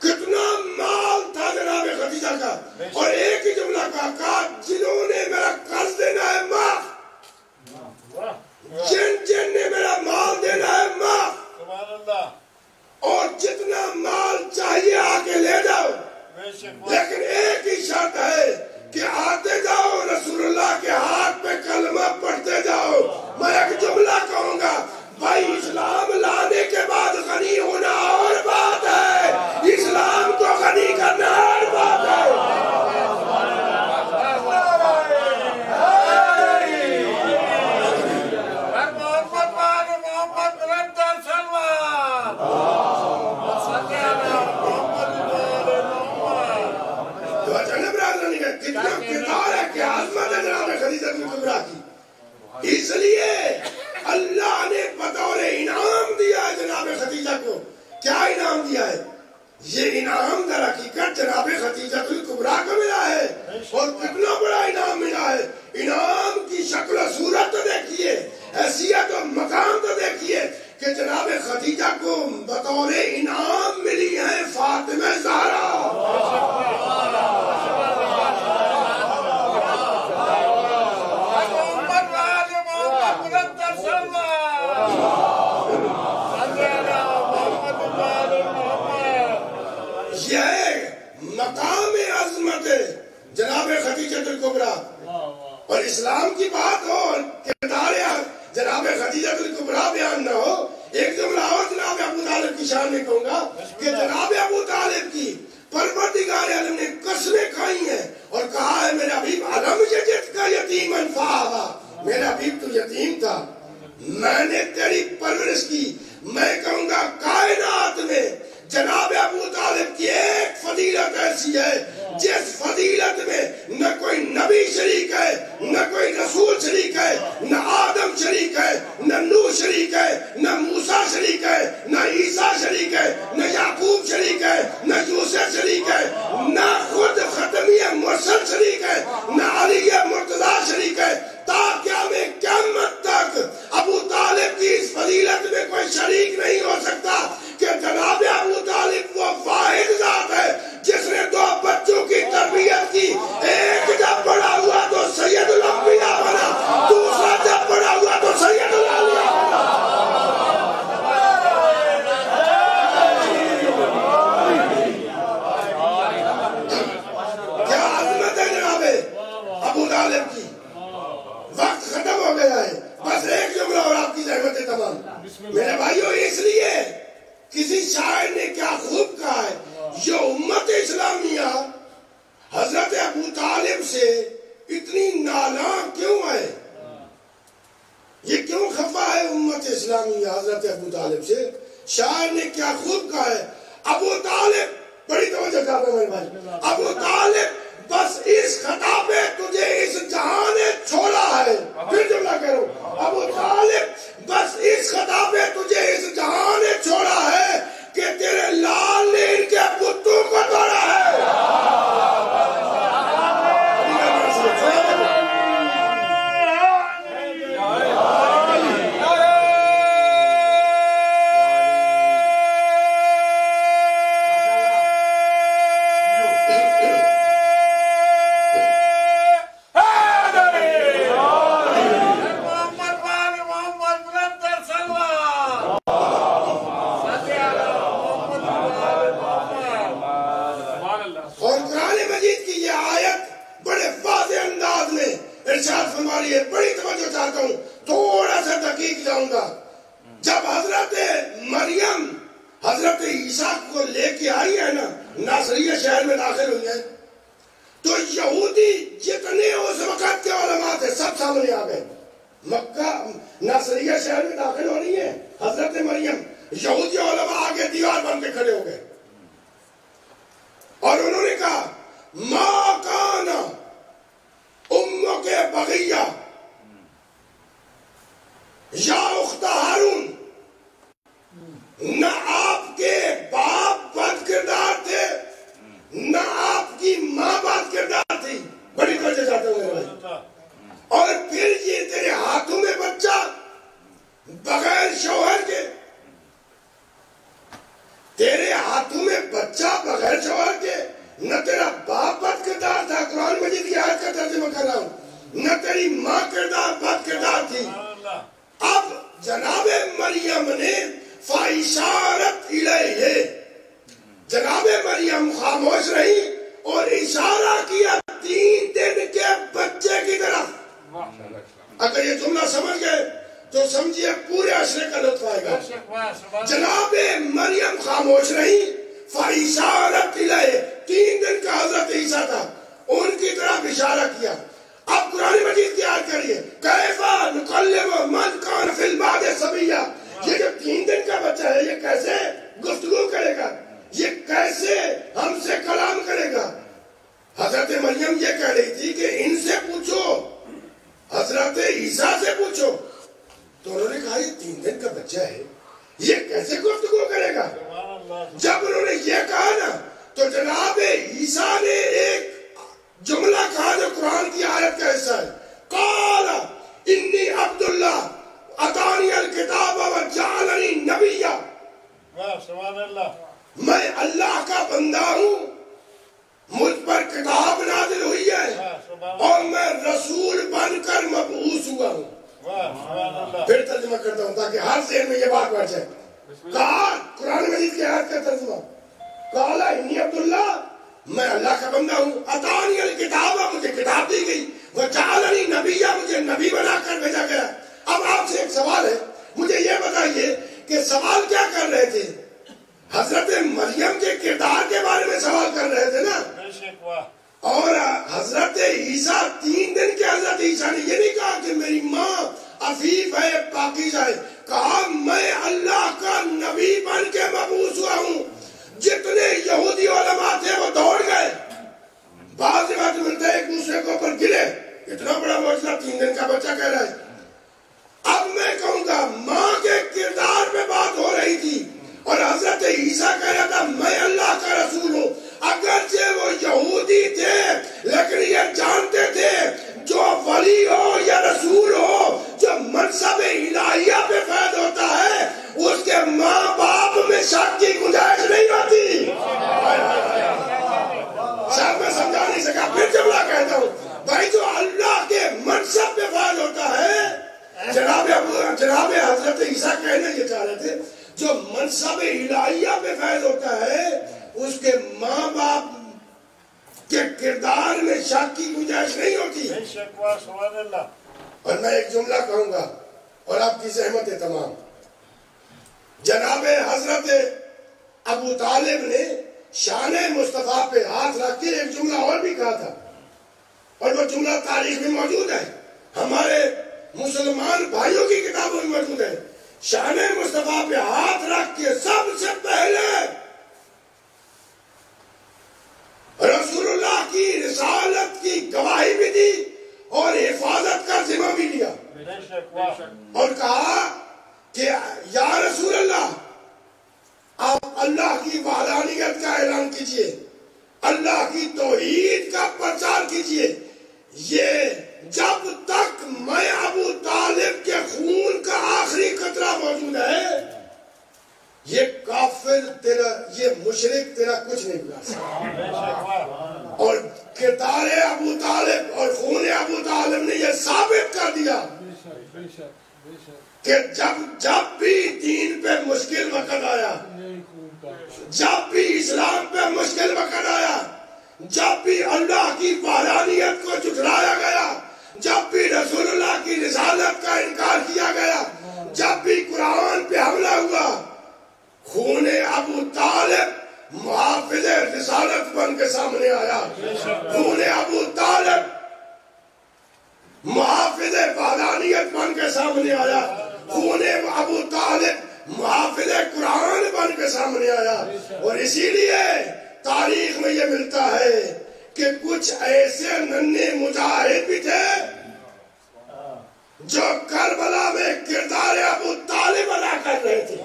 کتنا مال تھا جناب خدیجہ کا. اور ایک ہی جملہ کہا جنہوں نے میرا قرض دینا ہے معاف، جن نے میرا مال دینا ہے معاف، اور جتنا مال چاہیے آگے لے جاؤ، لیکن ایک ہی شرط ہے کہ آتے جاؤ رسول اللہ کے ہاتھ پہ کلمہ پڑھتے جاؤ. میں ایک جملہ کہوں گا، بھائی اسلام لانے کے بعد غنی ہونا اور بات ہے، اسلام کو غنی کرنا اور بات ہے. کتنا کردار ہے کہ عظمت ہے جناب خدیجۃ الکبریٰ کی. اس لیے اللہ نے بطور انعام دیا ہے جناب خدیجہ کو. کیا انعام دیا ہے؟ یہ انعام در حقیقت جناب خدیجۃ الکبریٰ کو ملا ہے. اور کتنا بڑا انعام ملا ہے. انعام کی شکل و صورت تو دیکھیے، حیثیت و مقام تو دیکھیے کہ جناب خدیجہ کو بطور انعام ملی ہے فاطمہ زہرا. مقام عظمت جناب خدیجۃ الکبریٰ. اور اسلام کی بات ہو، کردار جناب خدیجۃ الکبریٰ بیان نہ ہو. ایک جملہ اور جناب ابو طالب کی شان میں کہوں گا کہ جناب ابو طالب کی پروردگار عالم نے قسمیں کھائی ہیں اور کہا ہے میرے حبیب علم یجد کا یتیما فآویٰ، میرا حبیب تو یتیم تھا، میں نے تیری پرورش کی. میں کہوں گا کائنات میں جناب ابو طالب کی ایک فضیلت ایسی ہے جس فضیلت میں نہ کوئی نبی شریک ہے، نہ کوئی رسول شریک ہے، نہ آدم شریک ہے، نہ نوح شریک ہے، نہ موسیٰ شریک ہے، نہ عیسیٰ شریک ہے، نہ یعقوب شریک ہے، نہ یوسف شریک ہے، نہ خود ختمیہ مرسل شریک ہے، نہ علی مرتضیٰ شریک ہے. تاکہ قیامت تک ابو طالب کی اس فضیلت میں کوئی شریک نہیں ہو سکتا کہ جناب ابو طالب وہ واحد ذات ہے جس نے 2 بچوں کی تربیت کی. ایک جب بڑا ہوا تو کسی شاعر نے کیا خوب کہا ہے، یہ امت اسلامیہ حضرت ابو طالب سے اتنی نالاں کیوں ہے؟ یہ کیوں خفا ہے امت اسلامیہ حضرت ابو طالب سے؟ شاعر نے کیا خوب کہا ہے، ابو طالب، بڑی توجہ چاہتا ہوں میرے بھائی، ابو طالب بس اس خطا پہ تجھے اس جہاں نے چھوڑا ہے. پھر جملہ کہہ رہا ہوں، ابو طالب بس اس خطا پہ تجھے اس جہاں نے چھوڑا ہے کہ تیرے لال نے ان کے بتوں کو توڑا ہے. بڑی توجہ چاہتا ہوں، تھوڑا سا دقیق جاؤں گا. جب حضرت مریم حضرت عیسیٰ کو لے کے آئی ہے نا، ناصریہ شہر میں داخل ہوئی ہے، تو یہودی جتنے اس وقت کے علماء تھے سب سامنے آ گئے. مکہ ناصریہ شہر میں داخل ہو رہی ہے حضرت مریم، یہودی علماء آگے دیوار بن کے کھڑے ہو گئے اور انہوں نے کہا ما کانا امو کے بغیہ یا اخت ہارون، نہ آپ کے باپ بد کردار تھے نہ آپ کی ماں بد کردار تھی. بڑی توجہ چاہتا ہوں میرے بھائی. اور پھر یہ تیرے ہاتھوں میں بچہ بغیر شوہر کے، تیرے ہاتھوں میں بچہ بغیر شوہر کے، نہ تیرا باپ بد کردار تھا، قرآن مجید کی آیت کا ترجمہ کر رہا ہوں، نہ تیری ماں بد کردار تھی. اب جناب مریم نے فاشارت الیہ، جناب مریم خاموش رہی اور اشارہ کیا 3 دن کے بچے کی طرف. اگر یہ جملہ سمجھ گئے تو سمجھیے پورے عشرے کا لطف آئے گا. جناب مریم خاموش رہی، فاشارت الیہ، 3 دن کا حضرت عیسیٰ تھا، ان کی طرف اشارہ کیا. اب قرآن مجید کی آیت کریے، کیفا نکلم من کان فی المہد صبیا. یہ جو 3 دن کا بچہ ہے یہ کیسے گفتگو کرے گا، یہ کیسے ہم سے کلام کرے گا؟ حضرت مریم یہ کہہ رہی تھی کہ ان سے پوچھو، حضرت عیسیٰ سے پوچھو. تو انہوں نے کہا یہ 3 دن کا بچہ ہے، یہ کیسے گفتگو کرے گا؟ جب انہوں نے یہ کہا نا تو جناب عیسیٰ نے ایک جملہ کہا جو قرآن کی آیت کا حصہ ہے، قال انی عبداللہ اتانی الکتاب وجعلنی نبیا. میں اللہ کا بندہ ہوں، مجھ پر کتاب نازل ہوئی ہے اور میں رسول بن کر مبعوث ہوا ہوں. پھر ترجمہ کرتا ہوں تاکہ ہر ذہن میں یہ بات بیٹھ جائے. کہا قرآن مجید کی آیت کا ترجمہ، قال انی عبداللہ، میں اللہ کا بندہ ہوں، اتانی الکتاب، مجھے کتاب دی گئی، وجعلنی نبیا، مجھے نبی بنا کر بھیجا گیا. اب آپ سے ایک سوال ہے، مجھے یہ بتائیے کہ سوال کیا کر رہے تھے؟ حضرت مریم کے کردار کے بارے میں سوال کر رہے تھے نا. اور حضرت عیسیٰ 3 دن کے حضرت عیسیٰ نے یہ نہیں کہا کہ میری ماں عفیف ہے، پاکیزہ ہے، کہا میں اللہ کا نبی بن کے مبعوث ہوا ہوں. جتنے یہودی علماء تھے وہ دوڑ گئے، بعض بات ملتا ہے ایک دوسرے کو پر گرے، اتنا بڑا معجزہ 3 دن کا بچہ کہہ رہا ہے. اب میں کہوں گا ماں کے کردار پہ بات ہو رہی تھی اور حضرت عیسیٰ کہہ رہا تھا میں اللہ کا رسول ہوں. اگرچہ وہ یہودی تھے لیکن یہ جانتے تھے جو ولی ہو یا رسول ہو، جو منصب الہیہ پہ فیض ہوتا ہے، اس کے ماں باپ میں شک کی گنجائش نہیں ہوتی. شاید میں سمجھا نہیں سکا، پھر جملہ کہتا ہوں بھائی، جو اللہ کے منصب پہ فیض ہوتا ہے، جناب حضرت عیسیٰ کہنے یہ چاہ رہے تھے جو منصب الہیہ پہ فیض ہوتا ہے اس کے ماں باپ کے کردار میں شک کی گنجائش نہیں ہوتی. اور میں ایک جملہ کہوں گا اور آپ کی زحمت ہے تمام. جناب حضرت ابو طالب نے شان مصطفیٰ پہ ہاتھ رکھ کے ایک جملہ اور بھی کہا تھا، اور وہ جملہ تاریخ میں موجود ہے، ہمارے مسلمان بھائیوں کی کتابوں میں موجود ہے۔ شان مصطفیٰ پہ ہاتھ رکھ کے سب سے پہلے رسول اللہ کی رسالت کی گواہی بھی دی اور حفاظت کا ذمہ بھی لیا، اور کہا کہ یا رسول اللہ آپ اللہ کی وحدانیت کا اعلان کیجئے، اللہ کی توحید کا پرچار کیجئے، یہ جب تک میں ابو طالب کے خون کا آخری قطرہ موجود ہے یہ کافر تیرا، یہ مشرک تیرا کچھ نہیں بگاڑ سکتا۔ اور کردار ابو طالب اور خون ابو طالب نے یہ ثابت کر دیا کہ جب بھی دین پہ مشکل وقت آیا، جب بھی اسلام پہ مشکل وقت آیا، جب بھی اللہ کی وحدانیت کو جھٹلایا گیا، جب بھی رسول اللہ کی رسالت کا انکار کیا گیا، جب بھی قرآن پہ حملہ ہوا، خون ابو طالب محافظ رسالت بن کے سامنے آیا، خون ابو طالب محافظ وحدانیت بن کے سامنے آیا، خون ابو طالب محافظ قرآن بن کے سامنے آیا۔ اور اسی لیے تاریخ میں یہ ملتا ہے کہ کچھ ایسے ننھے مجاہد بھی تھے جو کربلا میں کردار ابو طالب ادا کر رہے تھے۔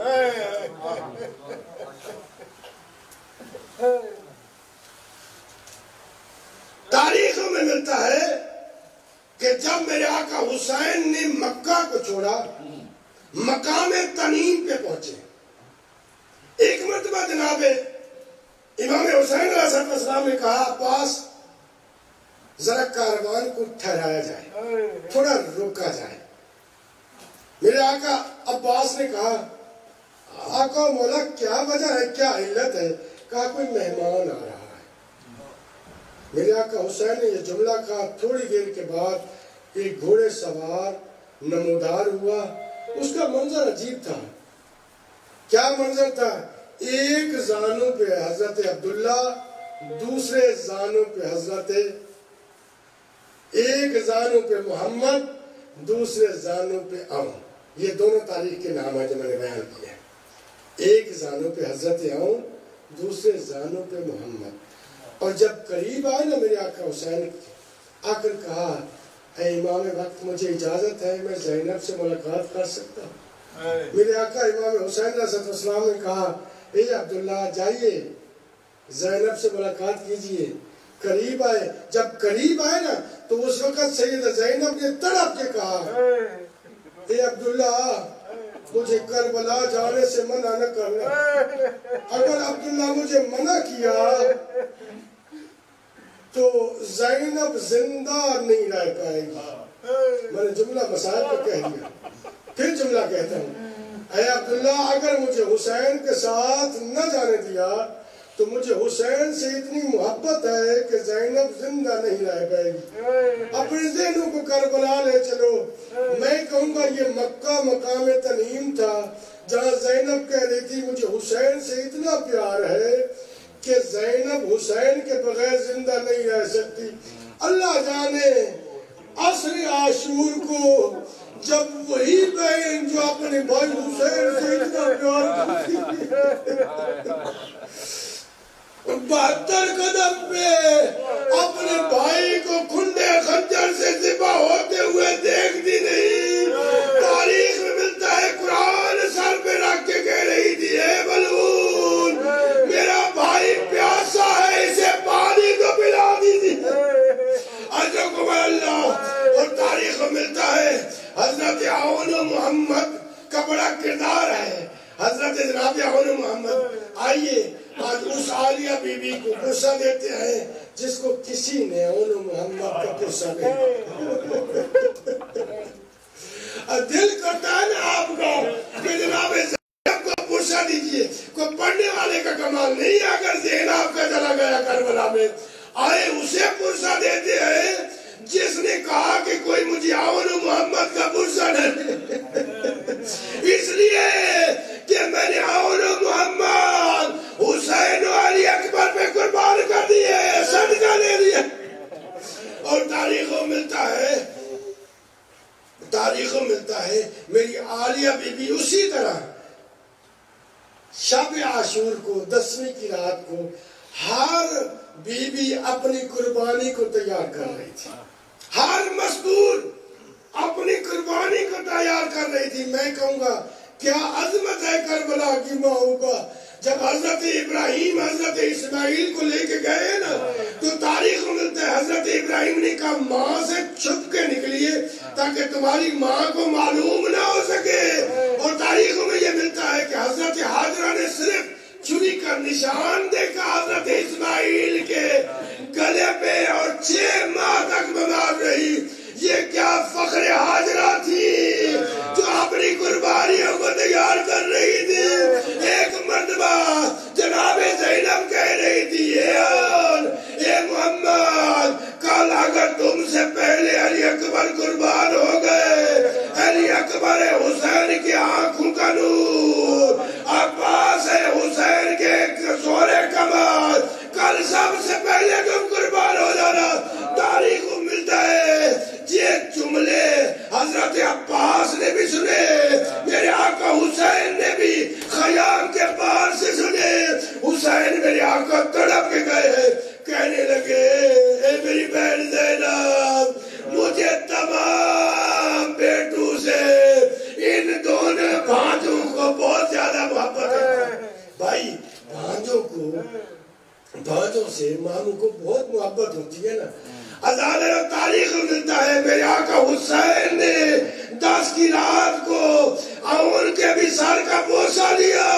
تاریخوں میں ملتا ہے کہ جب میرے آقا حسین نے مکہ کو چھوڑا، مقام تنعیم پہ پہنچے، ایک مرتبہ جناب امام حسین علیہ السلام نے کہا عباس ذرا کاروان کو ٹھہرایا جائے، تھوڑا روکا جائے۔ میرے آقا عباس نے کہا آقا مولا کیا وجہ ہے، کیا علت ہے؟ کہا کوئی مہمان آ رہا ہے۔ میرے آقا حسین نے یہ جملہ کہا، تھوڑی دیر کے بعد ایک گھوڑے سوار نمودار ہوا، اس کا منظر عجیب تھا۔ کیا منظر تھا؟ ایک زانوں پہ حضرت عبداللہ، دوسرے زانوں پہ ایک زانوں پہ محمد، دوسرے زانوں پہ عون۔ یہ دونوں تاریخ کے نام ہیں جو میں نے بیان کیا ہے۔ ایک زانوں پہ حضرت عون، دوسرے زانوں پہ محمد۔ اور جب قریب آئے نا میرے آقا حسین آ کر کہا اے امام وقت مجھے اجازت ہے میں زینب سے ملاقات کر سکتا ہوں؟ میرے آقا امام حسین علیہ السلام نے کہا اے عبداللہ جائیے زینب سے ملاقات کیجئے۔ قریب آئے، جب قریب آئے نا تو اس وقت سیدہ زینب نے تڑپ کے کہا اے عبداللہ مجھے کربلا جانے سے منع نہ کرنا، اگر عبداللہ مجھے منع کیا تو زینب زندہ نہیں رہ پائے گی۔ میں نے جملہ مسائل کو کہہ دیا، پھر جملہ کہتا ہوں اے عبداللہ اگر مجھے حسین کے ساتھ نہ جانے دیا تو مجھے حسین سے اتنی محبت ہے کہ زینب زندہ نہیں رہ پائے گی۔ اپنے ذہنوں کو کربلا لے چلو، میں کہوں گا یہ مکہ مقام تنعیم تھا جہاں زینب کہہ رہی تھی مجھے حسین سے اتنا پیار ہے کہ زینب حسین کے بغیر زندہ نہیں رہ سکتی۔ اللہ جانے عصر عاشور کو جب وہی بہن جو اپنے بھائی حسین سے اتنا پیار کرتی 72 قدم پہ اپنے بھائی کو کھنڈے خنجر سے ذبح ہوتے ہوئے دیکھتی نہیں، تاریخ میں ملتا ہے قرآن سر پہ رکھ کے کہہ رہی تھی اے بلعون میرا بھائی پیاسا ہے اسے پانی کو پلا دیجیے۔ اجرکم اللہ۔ اور تاریخ میں ملتا ہے حضرت عون محمد کا بڑا کردار ہے، حضرت جناب عون محمد۔ آئیے آج اس عالیہ بی بی کو پرسہ دیتے ہیں جس کو کسی نے عون محمد کا پرسہ نہیں۔ دل کرتا ہے نا آپ کا کہ جناب زینب کو پرسہ دیجئے، کوئی پڑھنے والے کا کمال نہیں ہے۔ اگر ذہن آپ کا چلا گیا کربلا میں، آئے اسے پرسہ دیتے ہیں جس نے کہا کہ کوئی مجھے عون محمد کا پرسہ نہیں، اس لیے کہ میں نے عون محمد عاشور کو 10ویں کی رات کو ہر بی بی اپنی قربانی کو تیار کر رہی تھی، ہر مزدور اپنی قربانی کو تیار کر رہی تھی۔ میں کہوں گا کیا عظمت ہے کربلا کی ماؤں کا، جب حضرت ابراہیم حضرت اسماعیل کو لے کے گئے نا تو تاریخ میں ملتا ہے حضرت ابراہیم نے کہا ماں سے چھپ کے نکلیے تاکہ تمہاری ماں کو معلوم نہ ہو سکے، اور تاریخوں میں یہ ملتا ہے کہ حضرت حاجرہ نے صرف چھری کا نشان دیکھا حضرت اسماعیل کے گلے پہ، اور 6 ماہ تک بیمار رہی۔ یہ کیا فخر حاجرہ تھی جو اپنی قربانیوں کو تیار کر رہی تھی۔ ایک مرتبہ جناب زینب کہہ رہی تھی اے محمد کل اگر تم سے پہلے علی اکبر قربان ہو گئے، علی اکبر ہے حسین کی آنکھوں کا نور، عباس ہے حسین کے زور کمال، کل سب سے پہلے تم قربان ہو جانا۔ تاریخ میں ملتا ہے یہ جملے حضرت عباس نے بھی سنے، میرے آقا حسین نے بھی خیام کے پار سے سنے۔ حسین میرے آقا تڑپ کے گئے، کہنے لگے اے میری بہن زینب مجھے تمام بیٹوں سے ان دونوں بھانجوں کو بہت زیادہ محبت ہے۔ بھائی بھانجوں سے ماموں کو بہت محبت ہوتی ہے نا۔ ازال تاریخ میں ملتا ہے میرے آقا حسین نے 10 کی رات کو ان کے بھی سر کا بوسہ لیا،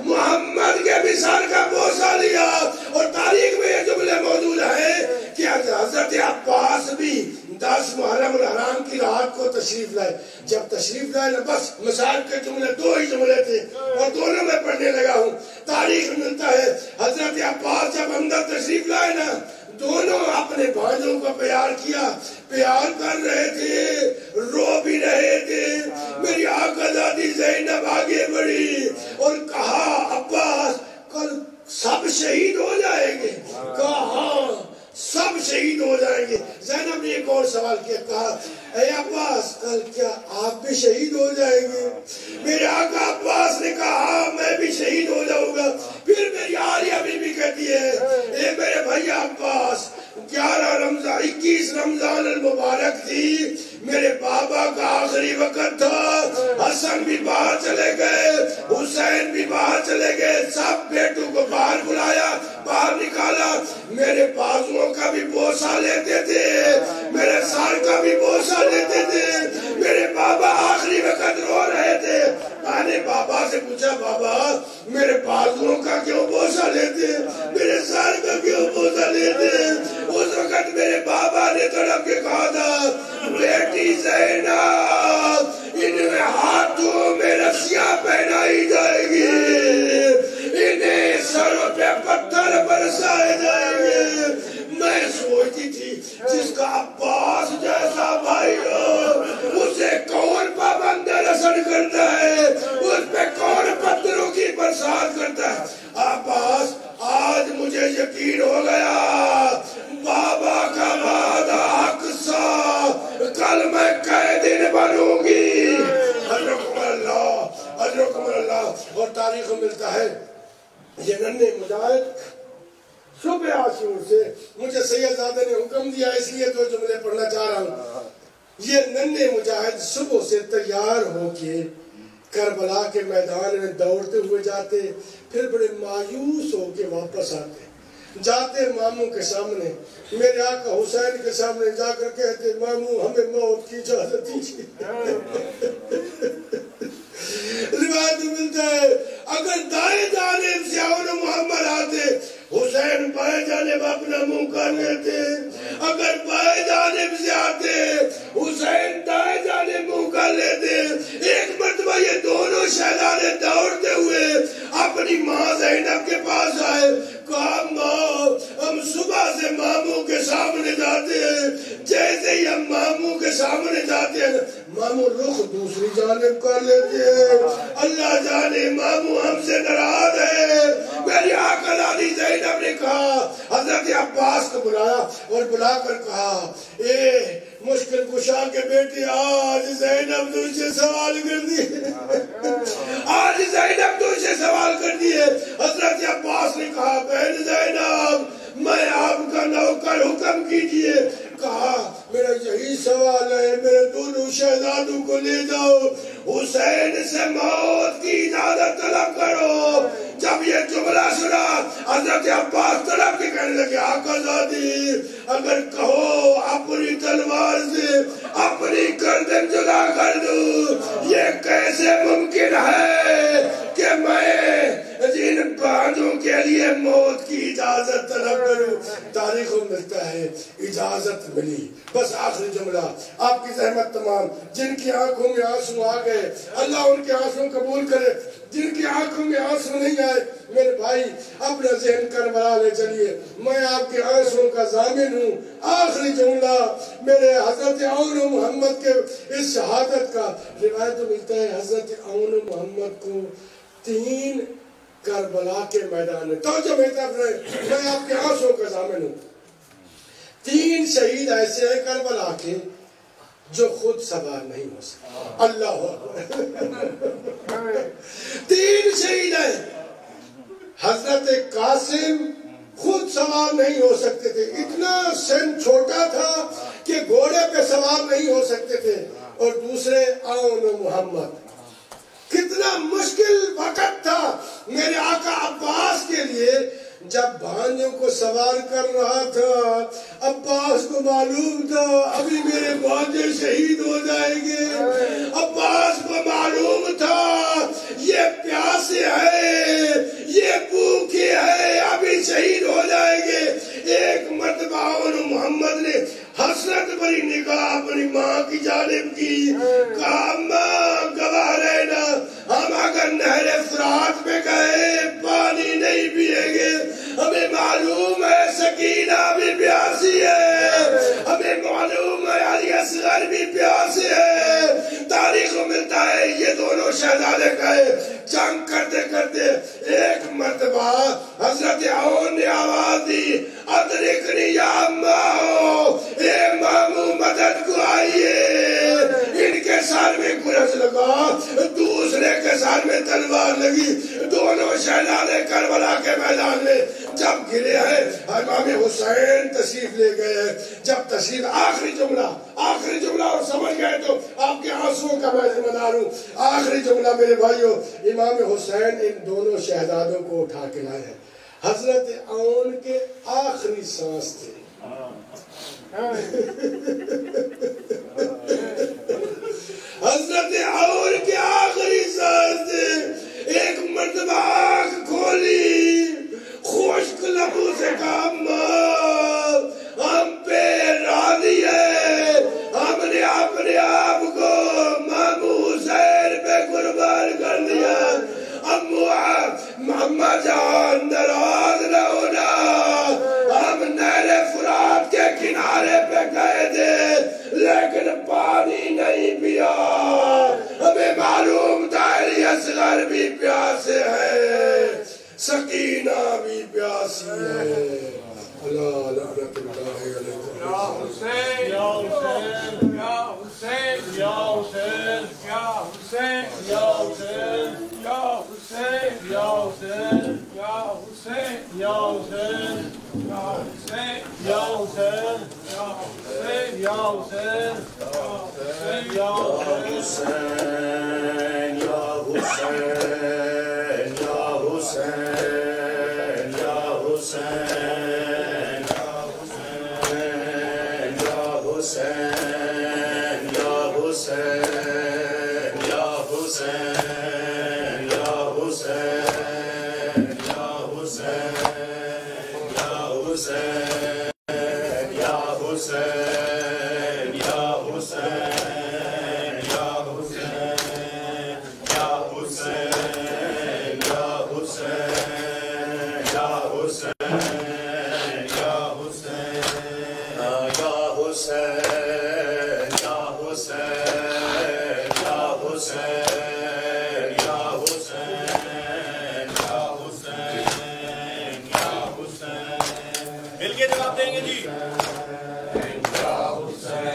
محمد کے بھی سر کا بوسہ لیا، اور تاریخ میں یہ جملے موجود ہیں کہ حضرت عباس بھی 10 محرم الحرام کی رات کو تشریف لائے۔ جب تشریف لائے نا بس مصائب کے جملے 2 ہی جملے تھے اور دونوں میں پڑھنے لگا ہوں۔ تاریخ میں ملتا ہے حضرت عباس جب اندر تشریف لائے نا دونوں اپنے بھانجوں کو پیار کیا، پیار کر رہے تھے، رو بھی رہے تھے۔ میری آقا زادی زینب آگے بڑھی اور کہا عباس کل سب شہید ہو جائیں گے؟ کہا ہاں سب شہید ہو جائیں گے۔ زینب نے ایک اور سوال کیا، کہا اے عباس کل کیا آپ بھی شہید ہو جائیں گے؟ میرے آقا عباس نے کہا ہاں میں بھی شہید ہو جاؤں گا۔ پھر میری عالیہ بیوی کہتی ہے اے میرے بھائی عباس 21 رمضان المبارک تھی، میرے بابا کا آخری وقت تھا، حسن بھی باہر چلے گئے، حسین بھی باہر چلے گئے، سب بیٹوں کو باہر بلایا، باہر نکالا، میرے بازوؤں کا بھی بوسہ لیتے تھے، میرے سر کا بھی بوسہ لیتے تھے۔ میرے بابا آخری وقت رو رہے تھے، میں نے بابا سے پوچھا بابا میرے بازوؤں کا کیوں بوسہ لیتے، میرے سر کا کیوں بوسہ لیتے؟ اس وقت میرے بابا نے تڑپ کے کہا تھا بیٹی زینب انہیں ہاتھوں میں رسیاں پہنائی جائے گی، انہیں سروں پہ پتھر برسائے جائیں گے۔ میں سوچتی تھی جس کا عباس جیسا بھائی ہو اسے کون پابند رسن کرتا ہے، اس پہ کون پتھروں کی برسات کرتا ہے۔ عباس آج مجھے یقین ہو گیا بابا کا وعدہ حق سا، کل میں قیدین بنوں گی۔ اجرکم اللہ اجرکم اللہ۔ اور تاریخ میں ملتا ہے یہ ننھے مجاہد صبح عاشور سے، مجھے سید زادہ نے حکم دیا اس لیے 2 جملے پڑھنا چاہ رہا ہوں۔ یہ ننھے مجاہد صبح سے تیار ہو کے کربلا کے میدان میں دوڑتے ہوئے جاتے، پھر بڑے مایوس ہو کے واپس آتے، جاتے ماموں کے سامنے، میرے آقا حسین کے سامنے جا کر کہتے ماموں ہمیں موت کی اجازت دیجیے۔ روایت ملتا ہے اگر دائیں جانب سے اول محمد آتے حسین بائیں جانب اپنا منہ کر لیتے، اگر بائیں جانب سے آتے حسین دائیں جانب منہ کر لیتے۔ ایک مرتبہ یہ دونوں شہزادے دوڑتے ہوئے اپنی ماں زینب کے پاس آئے، کہا ماں ہم صبح سے ماموں کے سامنے جاتے ہیں، جیسے ہی ہم ماموں کے سامنے جاتے ہیں ماموں رخ دوسری جانب کر لیتے ہیں، اللہ جانے ماموں ہم سے ناراض ہے۔ میری آقا زادی زینب نے کہا حضرت عباس کو بلایا اور بلا کر کہا اے مشکل کشا شاہ کے بیٹے آج زینب تجھ سے سوال کر دیے، آج زینب تجھ سے سوال کر دیے۔ حضرت عباس نے کہا بہن زینب میں آپ کا نوکر، حکم کیجئے۔ کہا میرا یہی سوال ہے، میرے دونوں شہزادوں کو لے جاؤ، حسین سے موت کی اجازت طلب کرو۔ جب یہ جملہ سنا حضرت عباس طلب کے کہنے لگے آقا زادی اگر کہو اپنی تلوار سے اپنی گردن جدا کر دوں، یہ کیسے ممکن ہے کہ میں جن بانجوں کے لیے موت کی اجازت طلب کروں؟ تاریخ میں ملتا ہے اجازت ملی۔ بس آخری جملہ، آپ کی زحمت تمام، جن کی آنکھوں میں آنسو آ گئے اللہ ان کے آنسو قبول کرے، جن کی آنکھوں میں آنسو نہیں آئے میرے بھائی اپنا ذہن کربلا لے چلیے، میں آپ کے آنسوں کا ضامن ہوں۔ آخری جملہ میرے حضرت عون محمد کے اس شہادت کا، روایت ملتا ہے حضرت عون محمد کو 3 کربلا کے میدان میں، توجہ میری طرف رہے، میں آپ کے آنسوں کا ضامن ہوں۔ 3 شہید ایسے ہیں کربلا کے جو خود سوار نہیں ہو سکتے، اللہ اکبر۔ 3 شہید ہیں، حضرت قاسم خود سوار نہیں ہو سکتے تھے، اتنا سن چھوٹا تھا کہ گھوڑے پہ سوار نہیں ہو سکتے تھے، اور دوسرے عون محمد۔ کتنا مشکل وقت تھا میرے آقا عباس کے لیے جب بھانجوں کو سوار کر رہا تھا۔ عباس کو معلوم تھا ابھی میرے بھانجے شہید ہو جائیں گے، عباس کو معلوم تھا یہ پیاسے ہیں، یہ بھوکے ہیں، ابھی شہید ہو جائیں گے۔ ایک مرتبہ عون محمد نے حسرت بھری نگاہ اپنی ماں کی جانب کی، کہا ماں گواہ رہنا ہم اگر نہر فرات میں گئے پانی نہیں پیئیں گے، ہمیں معلوم ہے سکینہ بھی پیاسی ہے، ہمیں معلوم ہے علی اصغر بھی پیاسی ہے۔ تاریخ میں ملتا ہے یہ دونوں شہزادے گئے جنگ کرتے کرتے، ایک مرتبہ حضرت عون نے آواز دی ادرکنی یا ماں، اے مامو مدد کو آئیے۔ ان کے سر میں گرز لگا، دوسرے کے سر میں تلوار لگی، دونوں شہزادے کربلا کے میدان میں جب گرے ہیں۔ امام حسین تشریف لے گئے، جب تشریف آخری جملہ اور سمجھ گئے تو آپ کے آنسوؤں کا میں ذمہ دار ہوں۔ آخری جملہ میرے بھائیوں، امام حسین ان دونوں شہزادوں کو اٹھا کے لائے ہیں، حضرت عون کے آخری سانس تھے، حضرت عون کے آخری سانس تھے۔ ایک مرتبہ آنکھ کھولی، خشک لبوں سے کہا ماں ہم پہ راضی ہے، ہم نے اپنے آپ کو مامو حسین پہ قربان کر دیا۔ محمد جان ناراض نہ ہونا، ہم نہر فرات کے کنارے پہ گئے تھے لیکن پانی نہیں پیا، ہمیں معلوم تھا علی اصغر بھی پیاسے ہیں، سکینہ بھی پیاسی ہے۔ اللہ لعنت اللہ علیہ۔ یا حسین یا حسین یا حسین یا حسین یا حسین یا حسین یا حسین یا حسین یا حسین یا حسین یا حسین یا حسین یا حسین یا حسین یا حسین یا حسین یا حسین مل کے جواب دیں گے جی۔ یا حسین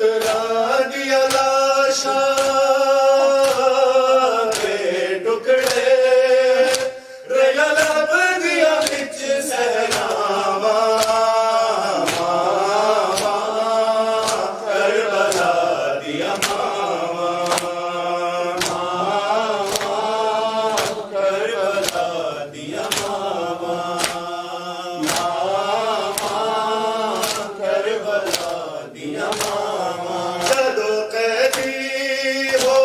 پترا دیا لاشا کے ٹکڑے ریا لب دیا بچ سہراوا کربلا دیا ماوا کربلا دیا ماوا کربلا دیا ماوا جدو قیدی ہو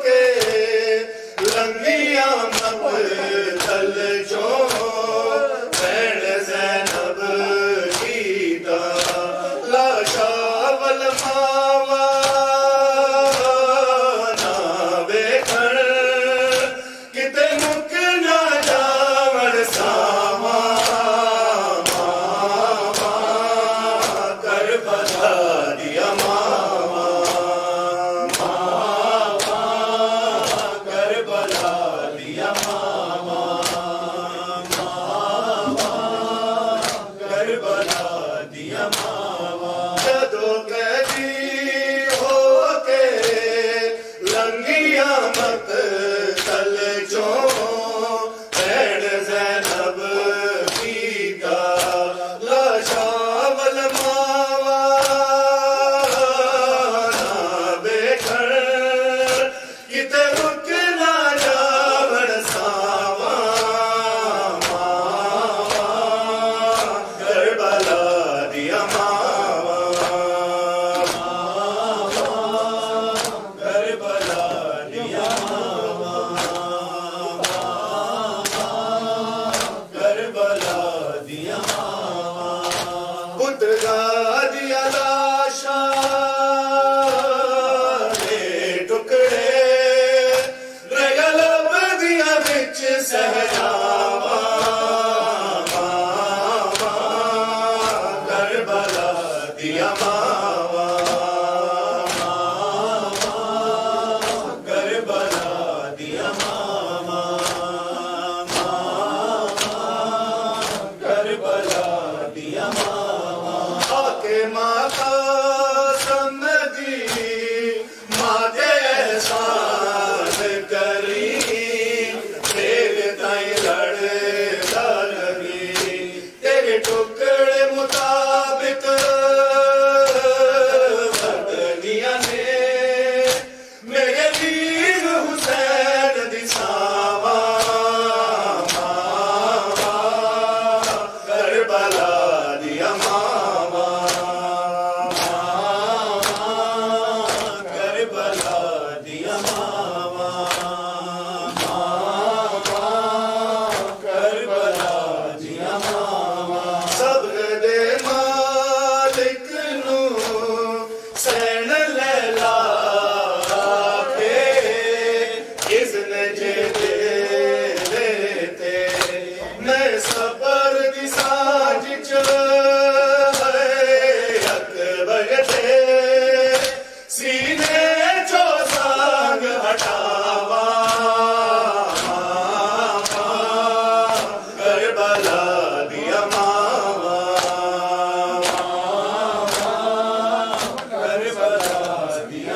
کے لنگیاں مقتل چوں بین زینب کیتا لاشا والماوا نہ ویکھن کتے مک نہ جاون ساوا کربلا دیا ماوا کربلا دیا ماوا کربلا دیا ماوا جدو قیدی ہو کے لنگیاں مقتل چوں بین زینب کیتا لاشا والماوا نہ ویکھن کتے رک نہ جاون ساوا کربلا دیا ماوا کربلا دیا ماوا کربلا دیا ماوا پترا دیا لاشا کے ٹکڑے ریا لب دیا بچ سہراوا کربلا دیا ماوا کربلا دیا ماوا کربلا دیا ماوا آکے ماتا سمدی ماتے احسان کری تیرے تائیں لڑتا لگی تیرے ٹکڑے مطابق بدنیا نے میرے ویر حسین دی ساوا کربلا دیا ماوا کربلا دیا ماوا کربلا دیا ماوا صبر دے مالک نو سین لیلا کے اذن جے دے لیتے میں صبر دی ساج اکبر تے سینے چو سانگ ہٹاوا کربلا دیا ماوا کربلا دیا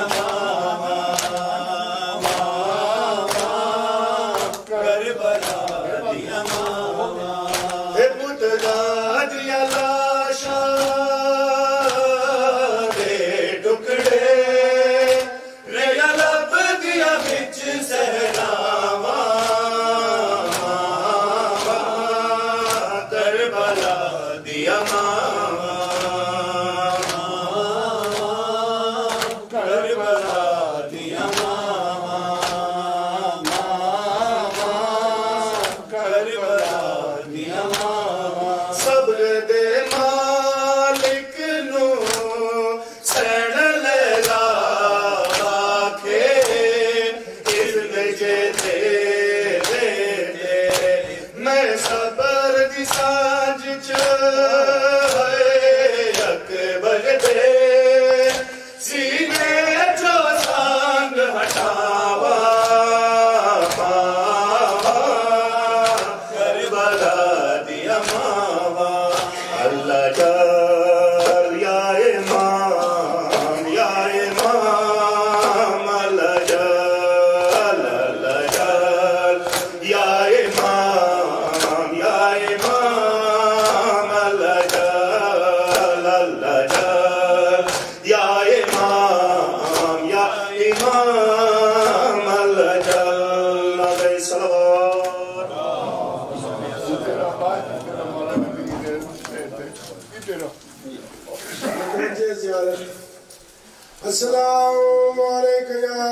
السلام علیکم یا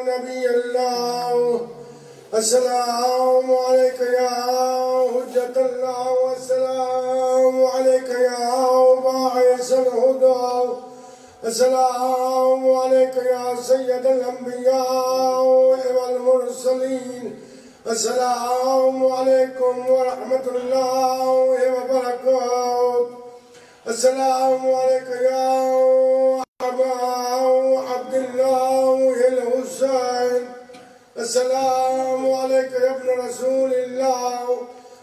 نبی اللہ، السلام علیکم یا حجت اللہ، السلام علیکم یا باعث الہدی، السلام علیکم یا سید الانبیاء والمرسلین، السلام علیکم ورحمۃ اللہ وبرکاتہ، السلام علیکم یا عبد اللہ الحسین، السلام علیکم یا ابن رسول اللہ،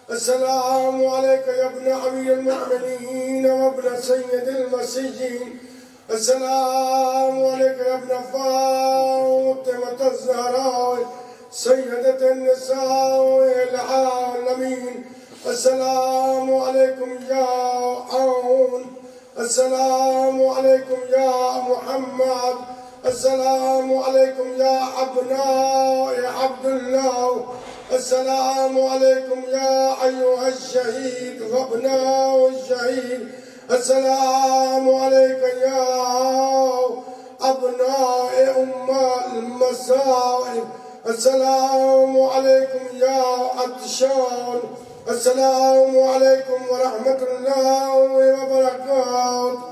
السلام علیکم یا ابن امیر المؤمنین وابن سید المسیحین، السلام علیکم یا ابن فاطمة الزہراء سیدۃ النساء العالمین، السلام علیکم یا عون، السلام علیکم یا محمد، السلام علیکم یا ابناء عبداللہ، السلام علیکم یا ایہا الشہید وابناء الشہید، السلام علیکم یا ابناء المصائب، السلام علیکم یا عطشان، السلام علیکم ورحمۃ اللہ وبرکاتہ،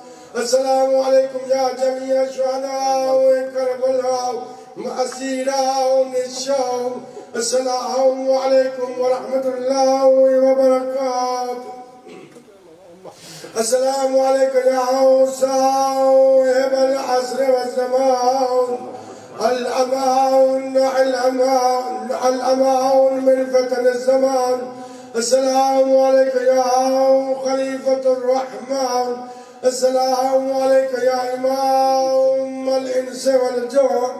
السلام علیکم یا جمیع شہداء کربلا اسیران الشام، السلام علیکم ورحمۃ اللہ وبرکاتہ، السلام علیکم یا صاحب العصر والزمان، الأمان من فتن الزمان، السلام علیکم یا خلیفۃ الرحمن، السلام علیکم یا امام الانس والجن،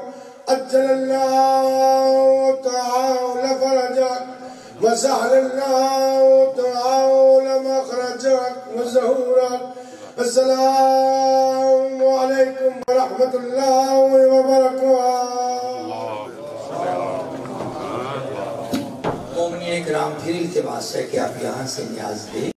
عجل اللہ تعالی فرجک وسهل اللہ تعالی مخرجک وظہورک، السلام علیکم ورحمۃ اللہ وبرکاتہ۔ مومنین کرام پھر التماس ہے کہ آپ یہاں سے نیاز دیں۔